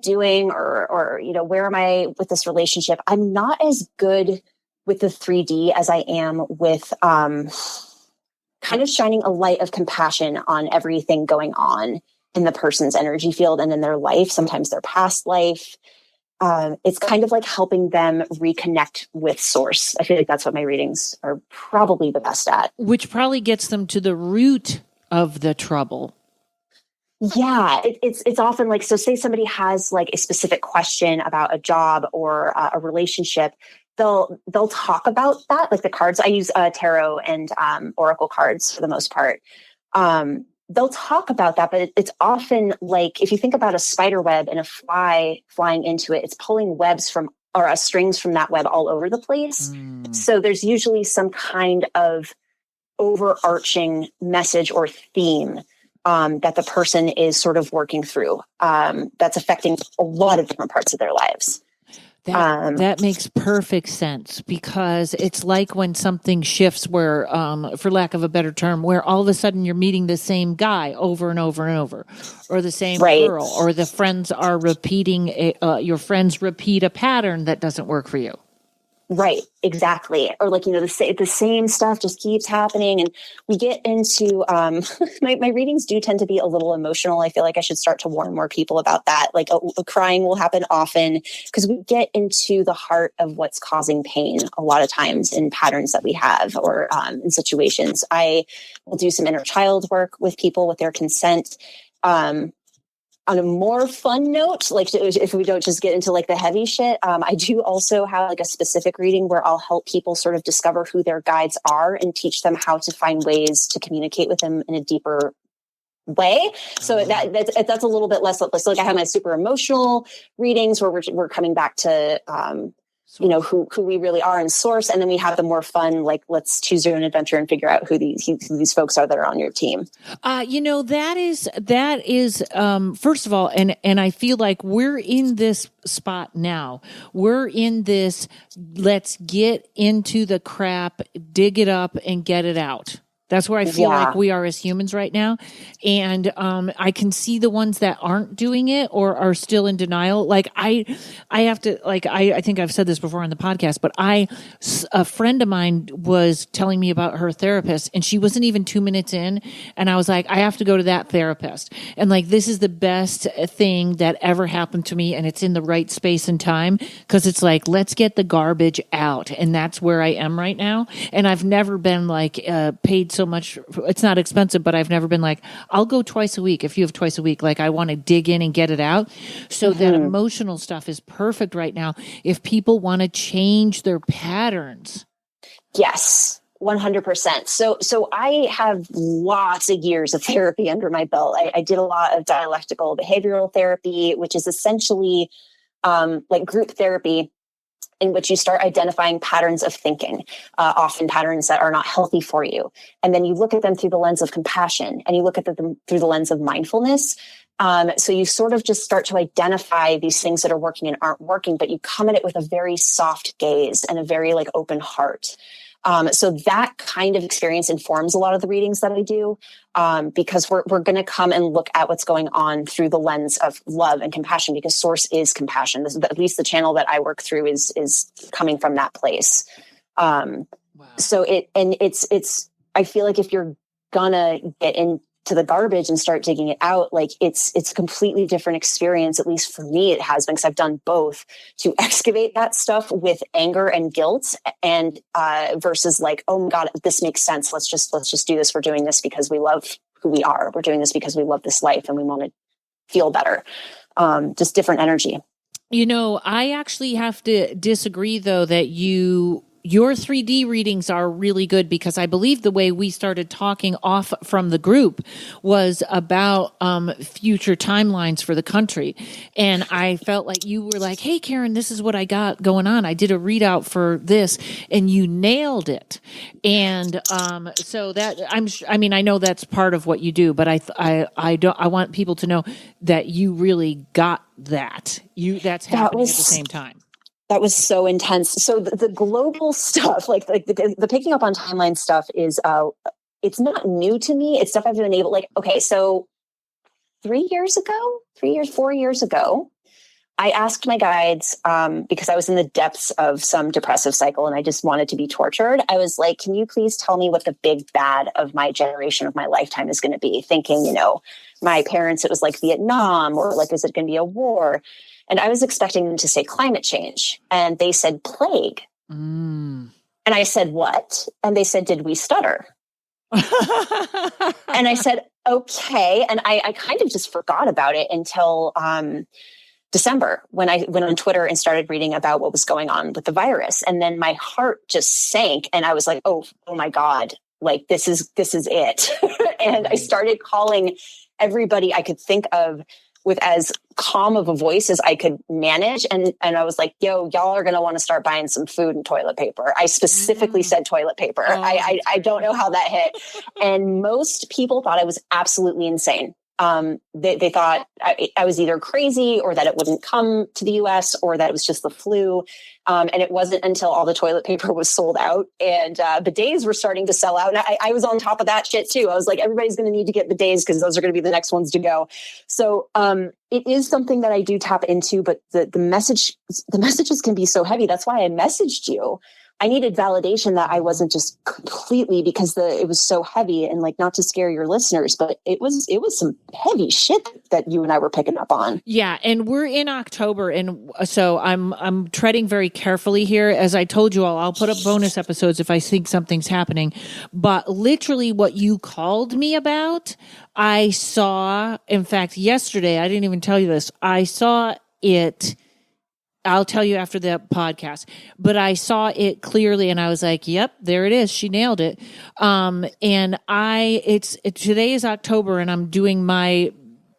doing? Or, where am I with this relationship? I'm not as good with the 3D as I am with, kind of shining a light of compassion on everything going on in the person's energy field and in their life, sometimes their past life. It's kind of like helping them reconnect with source. I feel like that's what my readings are probably the best at. Which probably gets them to the root of the trouble. Yeah, it's often like, so say somebody has like a specific question about a job or a relationship, they'll talk about that. Like the cards, I use tarot and oracle cards for the most part. They'll talk about that, but it's often like, if you think about a spider web and a fly flying into it, it's pulling webs from, or strings from that web all over the place. So there's usually some kind of overarching message or theme that the person is sort of working through that's affecting a lot of different parts of their lives. That makes perfect sense, because it's like when something shifts where, for lack of a better term, where all of a sudden you're meeting the same guy over and over and over, or the same girl, or the friends are repeating, your friends repeat a pattern that doesn't work for you. Right, exactly. Or like, the same stuff just keeps happening. And we get into, my readings do tend to be a little emotional. I feel like I should start to warn more people about that. Like crying will happen often because we get into the heart of what's causing pain a lot of times in patterns that we have, or in situations. I will do some inner child work with people with their consent. On a more fun note, like if we don't just get into like the heavy shit, I do also have like a specific reading where I'll help people sort of discover who their guides are and teach them how to find ways to communicate with them in a deeper way. So that's a little bit less. So like I have my super emotional readings where we're coming back to who we really are in source, and then we have the more fun, like let's choose your own adventure and figure out who these folks are that are on your team. That is first of all, and I feel like we're in this spot now. We're in this, let's get into the crap, dig it up and get it out. That's where I feel like we are as humans right now. And I can see the ones that aren't doing it or are still in denial. Like I have to, like, I think I've said this before on the podcast, but a friend of mine was telling me about her therapist, and she wasn't even 2 minutes in. And I was like, I have to go to that therapist. And like, this is the best thing that ever happened to me. And it's in the right space and time. Cause it's like, let's get the garbage out. And that's where I am right now. And I've never been like, paid so much. It's not expensive, but I've never been like, I'll go twice a week. If you have twice a week, like I want to dig in and get it out. So that emotional stuff is perfect right now. If people want to change their patterns. Yes, 100%. So I have lots of years of therapy under my belt. I did a lot of dialectical behavioral therapy, which is essentially like group therapy, in which you start identifying patterns of thinking, often patterns that are not healthy for you. And then you look at them through the lens of compassion, and you look at them through the lens of mindfulness. So you sort of just start to identify these things that are working and aren't working, but you come at it with a very soft gaze and a very like open heart. So that kind of experience informs a lot of the readings that I do, because we're going to come and look at what's going on through the lens of love and compassion, because source is compassion. This is at least the channel that I work through is coming from that place. Wow. So it's I feel like if you're gonna get into the garbage and start digging it out, like it's a completely different experience. At least for me, it has been, because I've done both, to excavate that stuff with anger and guilt, and versus like, oh my God, this makes sense. Let's just do this. We're doing this because we love who we are. We're doing this because we love this life and we want to feel better. Just different energy. I actually have to disagree, though, that you your 3D readings are really good because I believe the way we started talking off from the group was about future timelines for the country. And I felt like you were like, hey, Karen, this is what I got going on. I did a readout for this and you nailed it. And so that I know that's part of what you do, but I want people to know that you really got that. That's happening at the same time. That was so intense. So the global stuff, like the picking up on timeline stuff is, it's not new to me. It's stuff I've been able, okay, so 4 years ago, I asked my guides, because I was in the depths of some depressive cycle and I just wanted to be tortured. I was like, can you please tell me what the big bad of my generation, of my lifetime is going to be? Thinking, my parents, it was like Vietnam, or like, is it going to be a war? And I was expecting them to say climate change. And they said plague. And I said, what? And they said, did we stutter? And I said, okay. And I kind of just forgot about it until December, when I went on Twitter and started reading about what was going on with the virus. And then my heart just sank. And I was like, oh my God, like this is it. And I started calling everybody I could think of with as calm of a voice as I could manage. And I was like, yo, y'all are going to want to start buying some food and toilet paper. I specifically said toilet paper. I don't know how that hit. And most people thought I was absolutely insane. They thought I was either crazy or that it wouldn't come to the US or that it was just the flu. And it wasn't until all the toilet paper was sold out and bidets were starting to sell out. And I was on top of that shit too. I was like, everybody's going to need to get bidets because those are going to be the next ones to go. So it is something that I do tap into, but the messages can be so heavy. That's why I messaged you. I needed validation that I wasn't just completely, because it was so heavy, and like, not to scare your listeners, but it was some heavy shit that you and I were picking up on. Yeah. And we're in October. And so I'm treading very carefully here. As I told you all, I'll put up bonus episodes if I think something's happening, but literally what you called me about, I saw, in fact, yesterday, I didn't even tell you this. I saw it. I'll tell you after the podcast, but I saw it clearly and I was like, yep, there it is. She nailed it. Today is October and I'm doing my,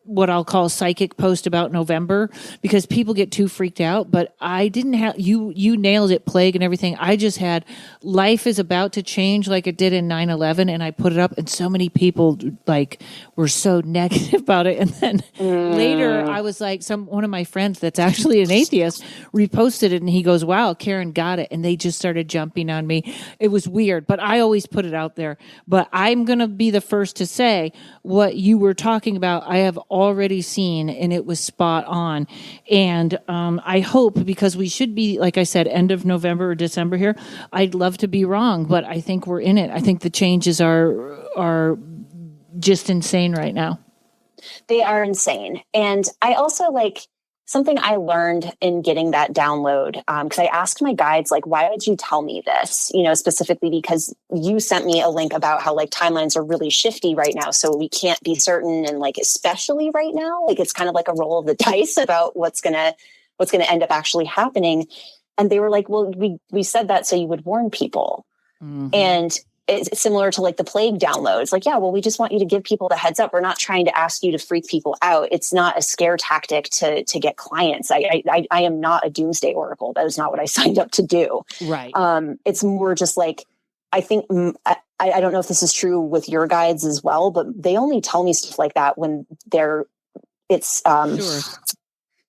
what I'll call psychic post about November because people get too freaked out, but I didn't have, you nailed it, plague and everything. I just had life is about to change like it did in 9/11. And I put it up and so many people like were so negative about it. And then later I was like, one of my friends that's actually an atheist reposted it and he goes, wow, Karen got it. And they just started jumping on me. It was weird, but I always put it out there, but I'm going to be the first to say what you were talking about. I have already seen and it was spot on. And I hope, because we should be, like I said, end of November or December here, I'd love to be wrong, but I think we're in it. I think the changes are just insane right now. They are insane. And I also something I learned in getting that download, because I asked my guides, why did you tell me this? Specifically because you sent me a link about how timelines are really shifty right now. So we can't be certain. And especially right now, it's kind of like a roll of the dice about what's going to end up actually happening. And they were like, well, we said that so you would warn people. Mm-hmm. And it's similar to the plague downloads. Yeah, well, we just want you to give people the heads up. We're not trying to ask you to freak people out. It's not a scare tactic to get clients. I am not a doomsday oracle. That is not what I signed up to do. Right. It's more just I think, I don't know if this is true with your guides as well, but they only tell me stuff like that when it's sure.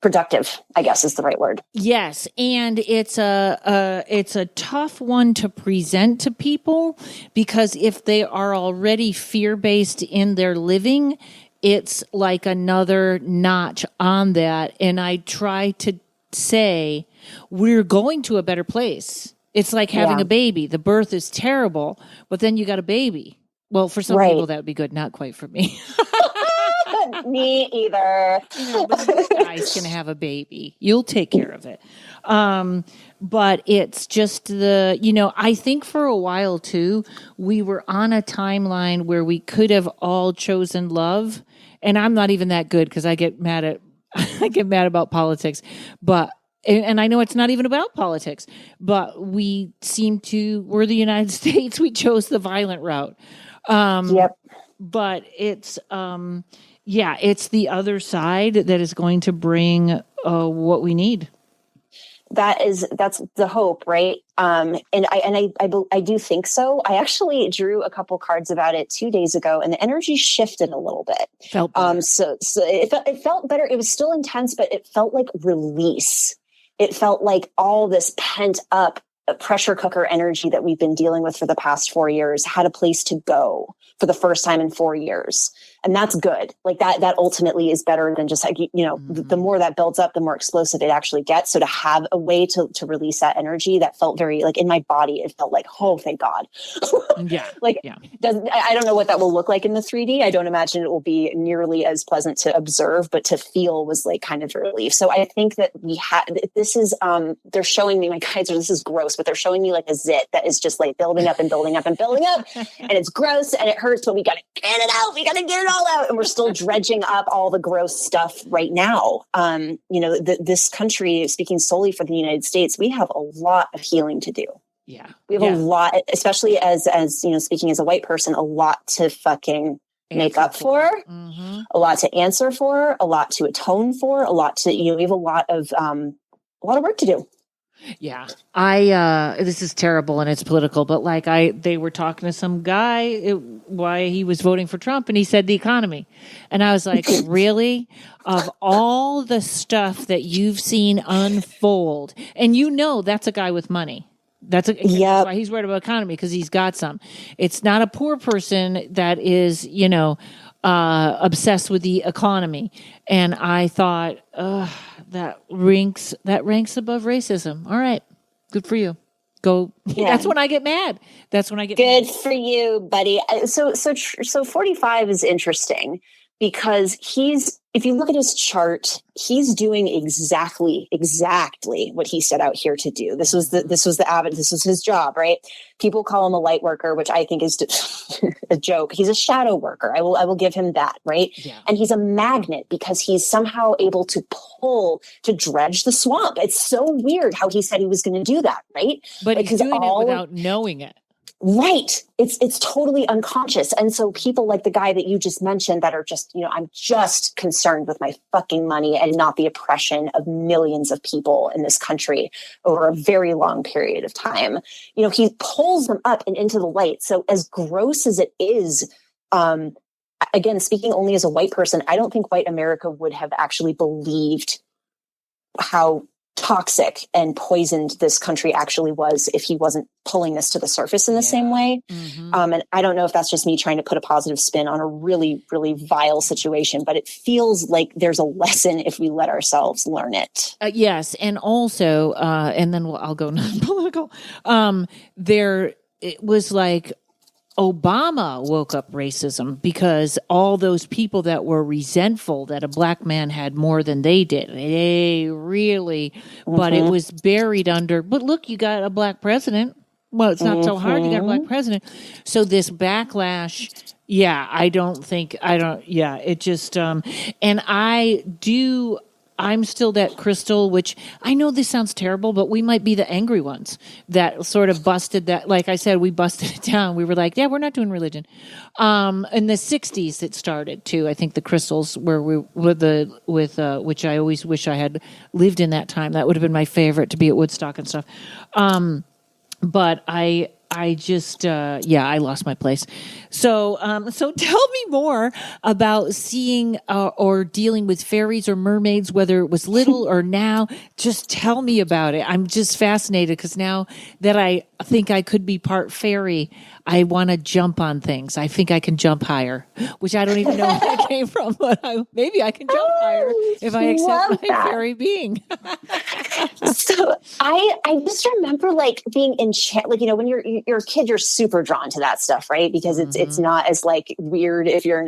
Productive, I guess is the right word. Yes. And it's a tough one to present to people because if they are already fear-based in their living, it's like another notch on that. And I try to say, we're going to a better place. It's like having a baby. The birth is terrible, but then you got a baby. Well, for some people that would be good. Not quite for me. Me either. But this guy's going to have a baby. You'll take care of it. But it's just I think for a while too, we were on a timeline where we could have all chosen love. And I'm not even that good because I get mad about politics. But and I know it's not even about politics, but we're the United States. We chose the violent route. Yep. But it's, it's the other side that is going to bring what we need. That's the hope, right? And I do think so. I actually drew a couple cards about it 2 days ago, and the energy shifted a little bit. Felt better. So it felt better. It was still intense, but it felt like release. It felt like all this pent up pressure cooker energy that we've been dealing with for the past 4 years had a place to go for the first time in 4 years. And that's good. Like that ultimately is better than just like, the more that builds up, the more explosive it actually gets. So to have a way to release that energy, that felt very like in my body, it felt like, oh, thank God. Yeah. I don't know what that will look like in the 3D. I don't imagine it will be nearly as pleasant to observe, but to feel was like kind of a relief. So I think that this is, they're showing me, my guides this is gross, but they're showing me like a zit that is just like building up and building up and building up. And it's gross and it hurts, but we got to get it out. We got to get it all out. And we're still dredging up all the gross stuff right now. This country, speaking solely for the United States, we have a lot of healing to do. Yeah. We have a lot, especially as speaking as a white person, a lot to fucking make up for, a lot to answer for, a lot to atone for, a lot to, we have a lot of work to do. Yeah. This is terrible and it's political, but they were talking to some guy why he was voting for Trump, and he said the economy. And I was like, really? Of all the stuff that you've seen unfold, and that's a guy with money. That's why he's worried about economy, because he's got some. It's not a poor person that is, obsessed with the economy. And I thought, that ranks above racism. All right, good for you. Go. Yeah. That's when I get mad. Good for you, buddy. So 45 is interesting because if you look at his chart, he's doing exactly what he set out here to do. This was his job, right? People call him a light worker, which I think is a joke. He's a shadow worker. I will give him that, right? Yeah. And he's a magnet because he's somehow able to to dredge the swamp. It's so weird how he said he was going to do that, right? But he's doing it without knowing it. Right. It's totally unconscious. And so people like the guy that you just mentioned that are just, I'm just concerned with my fucking money and not the oppression of millions of people in this country over a very long period of time. He pulls them up and into the light. So as gross as it is, again, speaking only as a white person, I don't think white America would have actually believed how toxic and poisoned this country actually was if he wasn't pulling this to the surface in the same way. And I don't know if that's just me trying to put a positive spin on a really, really vile situation, but it feels like there's a lesson if we let ourselves learn it. Yes. And also, and then I'll go non-political. It was like Obama woke up racism because all those people that were resentful that a black man had more than they did, but it was buried under, but look, you got a black president. Well, it's not so hard. You got a black president. So this backlash, I'm still that crystal, which I know this sounds terrible, but we might be the angry ones that sort of busted that. Like I said, we busted it down. We were like, yeah, we're not doing religion. In the 60s, it started too. I think the crystals were which I always wish I had lived in that time. That would have been my favorite, to be at Woodstock and stuff. But I just, I lost my place. So tell me more about seeing or dealing with fairies or mermaids, whether it was little or now. Just tell me about it. I'm just fascinated because now that I think I could be part fairy, I want to jump on things. I think I can jump higher, which I don't even know where that came from, but maybe I can jump higher if I accept my fairy being. So I just remember like being enchanted, like, when you're a kid, you're super drawn to that stuff, right? Because it's not as like weird if you're in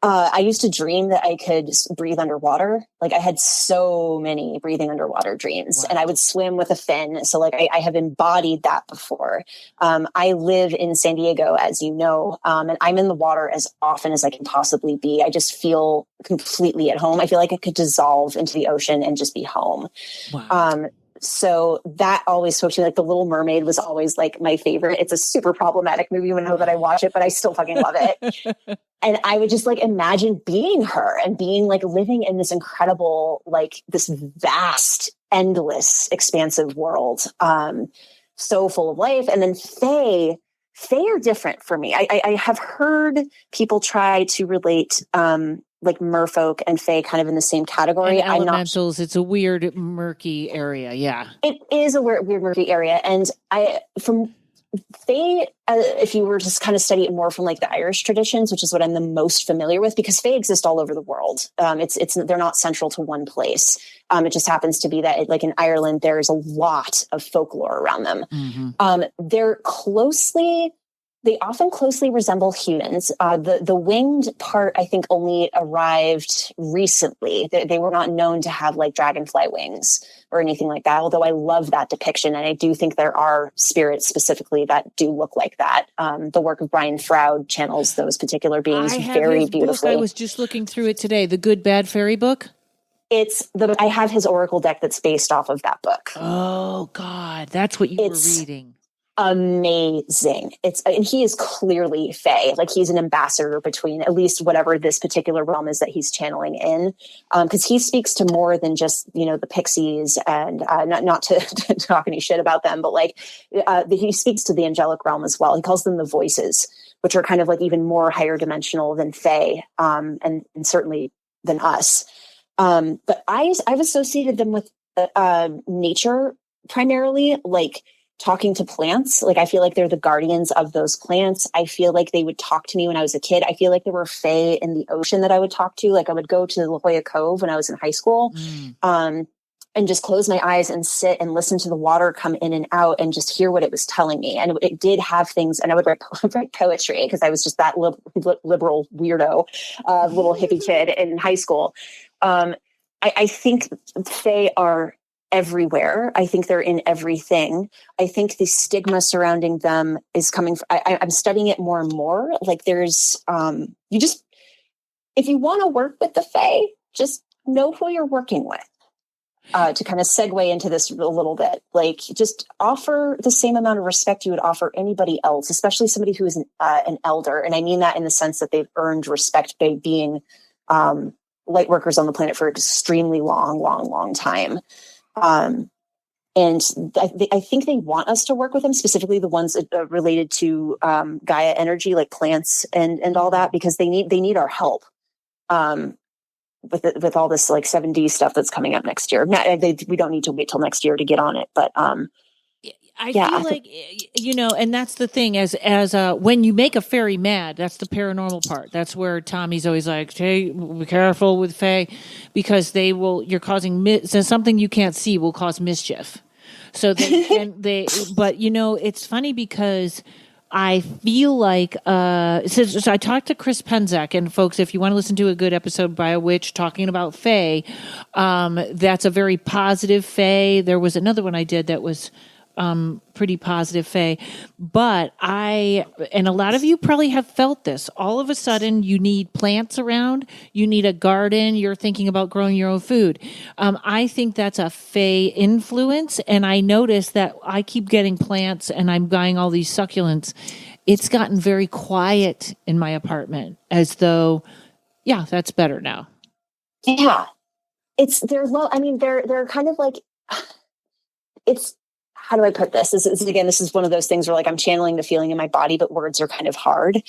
I used to dream that I could breathe underwater. Like I had so many breathing underwater dreams. Wow. And I would swim with a fin. So like I have embodied that before. I live in San Diego, as you know, and I'm in the water as often as I can possibly be. I just feel completely at home. I feel like I could dissolve into the ocean and just be home. Wow. So that always spoke to me. Like The Little Mermaid was always like my favorite. It's a super problematic movie when I know that I watch it, but I still fucking love it. And I would just like imagine being her and being like living in this incredible, like this vast, endless, expansive world. So full of life. And then Fae are different for me. I have heard people try to relate like merfolk and fae kind of in the same category. And elementals, it's a weird, murky area. Yeah. It is a weird, murky area. And from fae, if you were to kind of study it more from like the Irish traditions, which is what I'm the most familiar with, because fae exist all over the world. They're not central to one place. It just happens to be that like in Ireland, there's a lot of folklore around them. Mm-hmm. They often closely resemble humans. The winged part, I think, only arrived recently. They were not known to have like dragonfly wings or anything like that, although I love that depiction. And I do think there are spirits specifically that do look like that. The work of Brian Froud channels those particular beings very beautifully. I was just looking through it today, the Good Bad Fairy book. I have his oracle deck that's based off of that book. Oh God, that's what you were reading. Amazing. And he is clearly fae. Like he's an ambassador between at least whatever this particular realm is that he's channeling in. Because he speaks to more than just, the pixies and not to talk any shit about them, but like he speaks to the angelic realm as well. He calls them the voices, which are kind of like even more higher dimensional than fae, and certainly than us. But I've associated them with nature primarily, like talking to plants. Like I feel like they're the guardians of those plants. I feel like they would talk to me when I was a kid. I feel like there were fae in the ocean that I would talk to. Like I would go to La Jolla Cove when I was in high school, and just close my eyes and sit and listen to the water come in and out and just hear what it was telling me. And it did have things, and I would write poetry because I was just that liberal weirdo, little hippie kid in high school. I think fae are everywhere. I think they're in everything. I think the stigma surrounding them is coming. I'm studying it more and more. Like there's, if you want to work with the fae, just know who you're working with. To kind of segue into this a little bit, like just offer the same amount of respect you would offer anybody else, especially somebody who is an elder. And I mean that in the sense that they've earned respect by being light workers on the planet for extremely long time. And I think they want us to work with them, specifically the ones related to Gaia energy, like plants and all that, because they need our help with all this like 7D stuff that's coming up next year. We don't need to wait till next year to get on it, but I feel like, and that's the thing as when you make a fairy mad, that's the paranormal part. That's where Tommy's always like, hey, be careful with fae, because you're causing, so something you can't see will cause mischief. So but it's funny because I feel like, so I talked to Chris Penzak, and folks, if you want to listen to a good episode by a witch talking about fae, that's a very positive fae. There was another one I did that was pretty positive fae, but and a lot of you probably have felt this. All of a sudden you need plants around, you need a garden, you're thinking about growing your own food. I think that's a fae influence. And I notice that I keep getting plants and I'm buying all these succulents. It's gotten very quiet in my apartment, as though, that's better now. Yeah. They're low. I mean, they're kind of like, how do I put this? This is one of those things where like I'm channeling the feeling in my body, but words are kind of hard.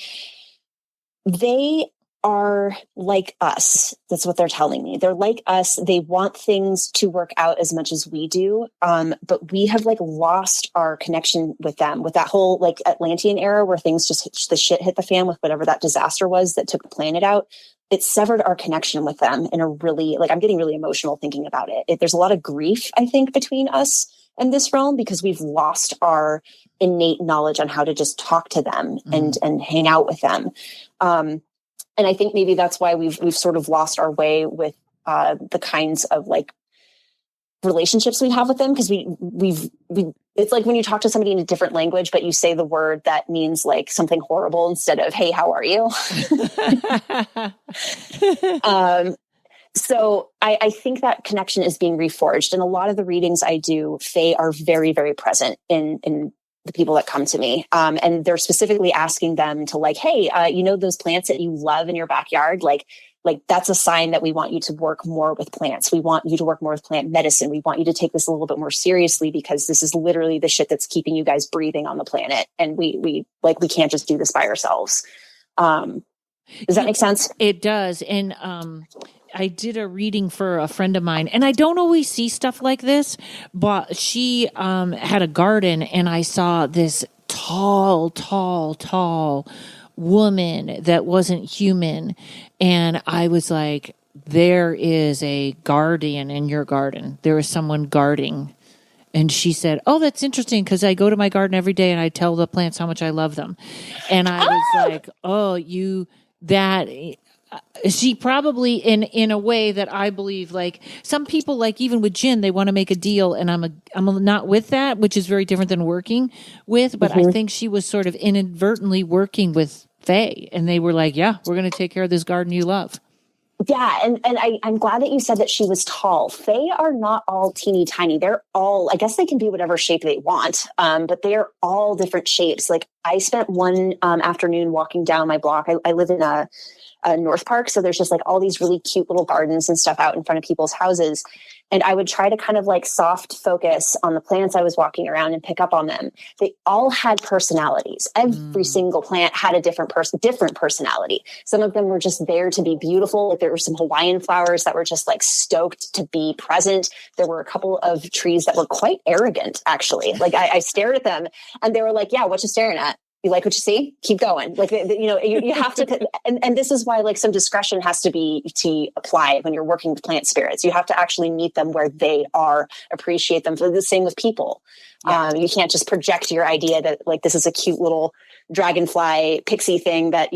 They are like us. That's what they're telling me. They're like us. They want things to work out as much as we do. But we have like lost our connection with them, with that whole like Atlantean era where things the shit hit the fan with whatever that disaster was that took the planet out. It severed our connection with them in a really, like, I'm getting really emotional thinking about it. There's a lot of grief, I think, between us and this realm because we've lost our innate knowledge on how to just talk to them and hang out with them. And I think maybe that's why we've sort of lost our way with the kinds of like relationships we have with them, because we it's like when you talk to somebody in a different language, but you say the word that means like something horrible instead of, hey, how are you? So I think that connection is being reforged. And a lot of the readings I do, Fae are very, very present in the people that come to me. And they're specifically asking them to like, hey, those plants that you love in your backyard, like that's a sign that we want you to work more with plants. We want you to work more with plant medicine. We want you to take this a little bit more seriously, because this is literally the shit that's keeping you guys breathing on the planet. And we can't just do this by ourselves. Does that make sense? It does. And I did a reading for a friend of mine, and I don't always see stuff like this, but she had a garden, and I saw this tall woman that wasn't human. And I was like, there is a guardian in your garden. There is someone guarding. And she said, oh, that's interesting, because I go to my garden every day and I tell the plants how much I love them. And I was like, oh, she probably in a way that I believe, like some people, like even with gin, they want to make a deal, and I'm not with that, which is very different than working with. But I think she was sort of inadvertently working with Faye, and they were like, yeah, we're going to take care of this garden you love. Yeah. And I'm glad that you said that she was tall. Fae are not all teeny tiny. They're all, I guess they can be whatever shape they want. But they are all different shapes. Like I spent one afternoon walking down my block. I live in a North Park. So there's just like all these really cute little gardens and stuff out in front of people's houses. And I would try to kind of like soft focus on the plants I was walking around and pick up on them. They all had personalities. Every single plant had a different personality. Some of them were just there to be beautiful. Like there were some Hawaiian flowers that were just like stoked to be present. There were a couple of trees that were quite arrogant, actually. Like I stared at them and they were like, yeah, what you staring at? You like what you see? Keep going. Like, you have to, and this is why like some discretion has to be applied when you're working with plant spirits. You have to actually meet them where they are, appreciate them. The same with people. Yeah. You can't just project your idea that like, this is a cute little dragonfly pixie thing that,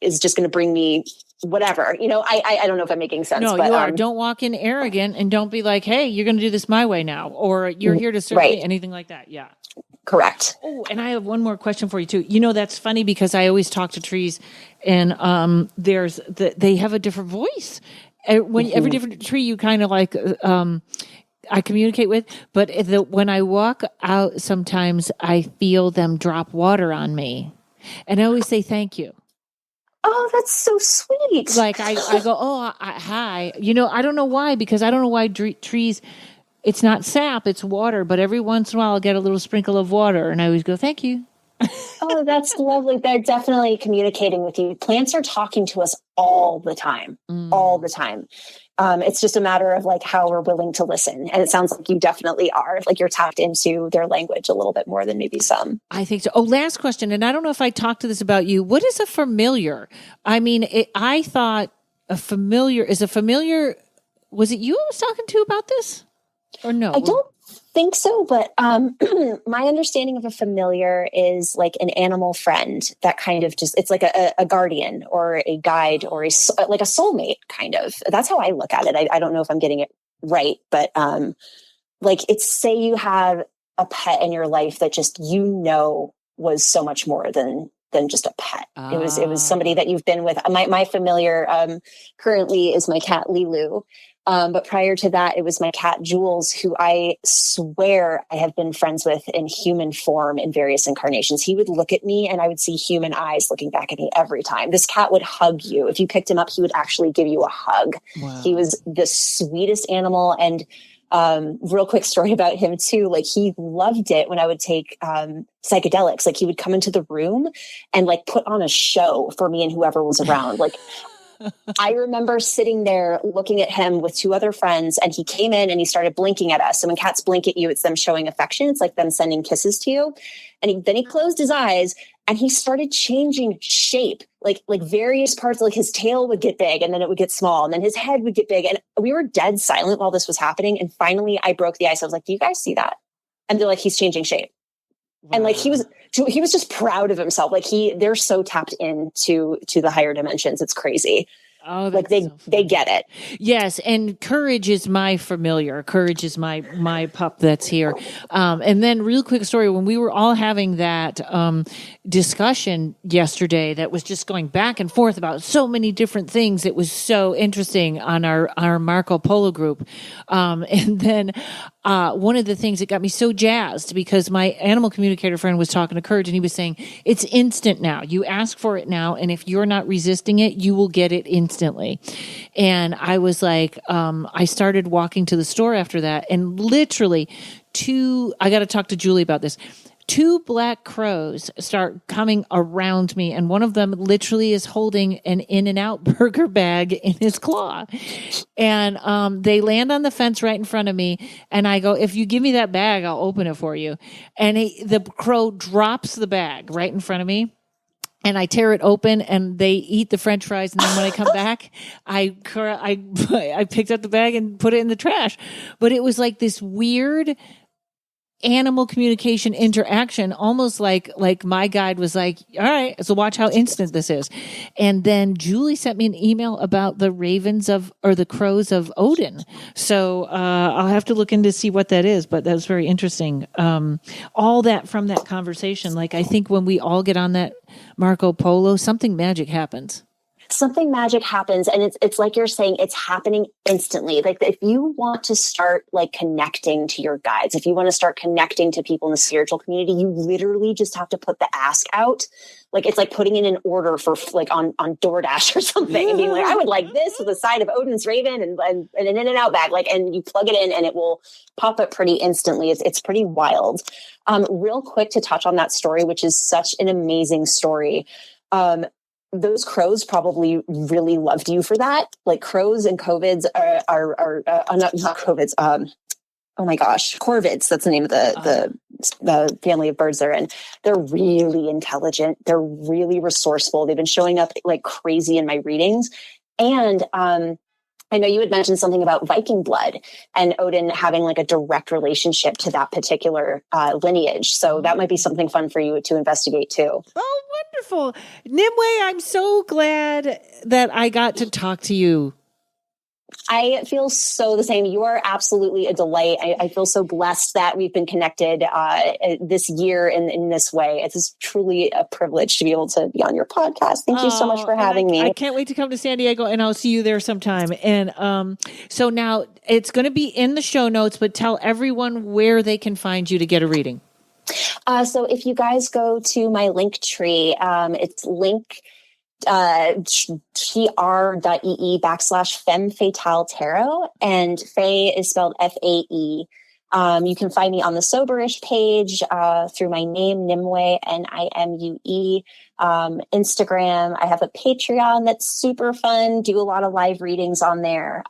is just going to bring me whatever, I don't know if I'm making sense. No, but, you are. Don't walk in arrogant and don't be like, hey, you're going to do this my way now, or you're here to serve me, anything like that. Yeah. Correct. Oh, and I have one more question for you too. That's funny because I always talk to trees, and they have a different voice. When every different tree you kind of like, I communicate with, but when I walk out, sometimes I feel them drop water on me, and I always say thank you. Oh, that's so sweet. Like I go, oh, hi. I don't know why, because I don't know why trees. It's not sap, it's water. But every once in a while, I'll get a little sprinkle of water, and I always go, thank you. Oh, that's lovely. They're definitely communicating with you. Plants are talking to us all the time, all the time. It's just a matter of like how we're willing to listen. And it sounds like you definitely are. Like you're tapped into their language a little bit more than maybe some. I think so. Oh, last question. And I don't know if I talked to this about you. What is a familiar? I mean, I thought a familiar is a familiar. Was it you I was talking to about this? Or no? I don't think so, but my understanding of a familiar is like an animal friend that kind of just, it's like a guardian or a guide or like a soulmate kind of. That's how I look at it. I don't know if I'm getting it right, but like it's, say you have a pet in your life that just was so much more than just a pet. It was somebody that you've been with. My familiar currently is my cat Lilu. But prior to that, it was my cat Jules, who I swear I have been friends with in human form in various incarnations. He would look at me and I would see human eyes looking back at me every time. This cat would hug you. If you picked him up, he would actually give you a hug. Wow. He was the sweetest animal. And real quick story about him too. Like he loved it when I would take psychedelics. Like he would come into the room and like put on a show for me and whoever was around. Like I remember sitting there looking at him with two other friends, and he came in and he started blinking at us. So when cats blink at you, it's them showing affection. It's like them sending kisses to you. And then he closed his eyes and he started changing shape, like various parts. Like his tail would get big and then it would get small, and then his head would get big. And we were dead silent while this was happening. And finally I broke the ice. I was like, do you guys see that? And they're like, he's changing shape. And like he was just proud of himself. Like they're so tapped into the higher dimensions. It's crazy. Oh, like they get it. Yes, and Courage is my familiar. Courage is my pup that's here. And then, real quick story: when we were all having that discussion yesterday, that was just going back and forth about so many different things. It was so interesting on our Marco Polo group. And then one of the things that got me so jazzed, because my animal communicator friend was talking to Courage, and he was saying it's instant now. You ask for it now, and if you're not resisting it, you will get it instantly. And I was like, I started walking to the store after that, and literally I got to talk to Julie about this. 2 black crows start coming around me, and one of them literally is holding an In-N-Out burger bag in his claw. And they land on the fence right in front of me, and I go, if you give me that bag, I'll open it for you. And the crow drops the bag right in front of me. And I tear it open, and they eat the French fries. And then when I come back, I picked up the bag and put it in the trash. But it was like this weird animal communication interaction, almost like my guide was like, all right, so watch how instant this is. And then Julie sent me an email about the the crows of Odin. So I'll have to look in to see what that is, but that was very interesting. All that from that conversation, like I think when we all get on that Marco Polo, something magic happens. Something magic happens, and it's like you're saying, it's happening instantly. Like if you want to start like connecting to your guides, if you want to start connecting to people in the spiritual community, you literally just have to put the ask out. Like it's like putting in an order for like on DoorDash or something, and being like, I would like this with a side of Odin's Raven and an In-N-Out bag, like, and you plug it in and it will pop up pretty instantly. It's pretty wild. Real quick to touch on that story, which is such an amazing story. Those crows probably really loved you for that. Like crows and corvids are not corvids. Oh my gosh, corvids. That's the name of the family of birds they're in. They're really intelligent. They're really resourceful. They've been showing up like crazy in my readings. And I know you had mentioned something about Viking blood and Odin having like a direct relationship to that particular lineage. So that might be something fun for you to investigate too. Oh, wonderful. Nimue, I'm so glad that I got to talk to you. I feel so the same. You are absolutely a delight. I feel so blessed that we've been connected this year in this way. It's truly a privilege to be able to be on your podcast. Thank you so much for having me. I can't wait to come to San Diego, and I'll see you there sometime. And so now it's going to be in the show notes, but tell everyone where they can find you to get a reading. So if you guys go to my link tree, it's tr.ee/Femme Fatale Tarot, and Fae is spelled Fae. You can find me on the Soberish page through my name, Nimue, Nimue. Instagram. I have a Patreon that's super fun. Do a lot of live readings on there.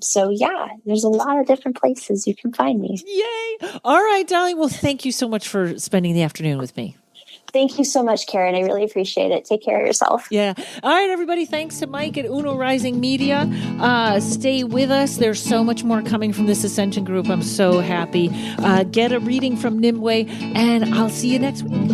So yeah, there's a lot of different places you can find me. Yay! All right, darling. Well, thank you so much for spending the afternoon with me. Thank you so much, Karen. I really appreciate it. Take care of yourself. Yeah. All right, everybody. Thanks to Mike at Uno Rising Media. Stay with us. There's so much more coming from this Ascension Group. I'm so happy. Get a reading from Nimue, and I'll see you next week.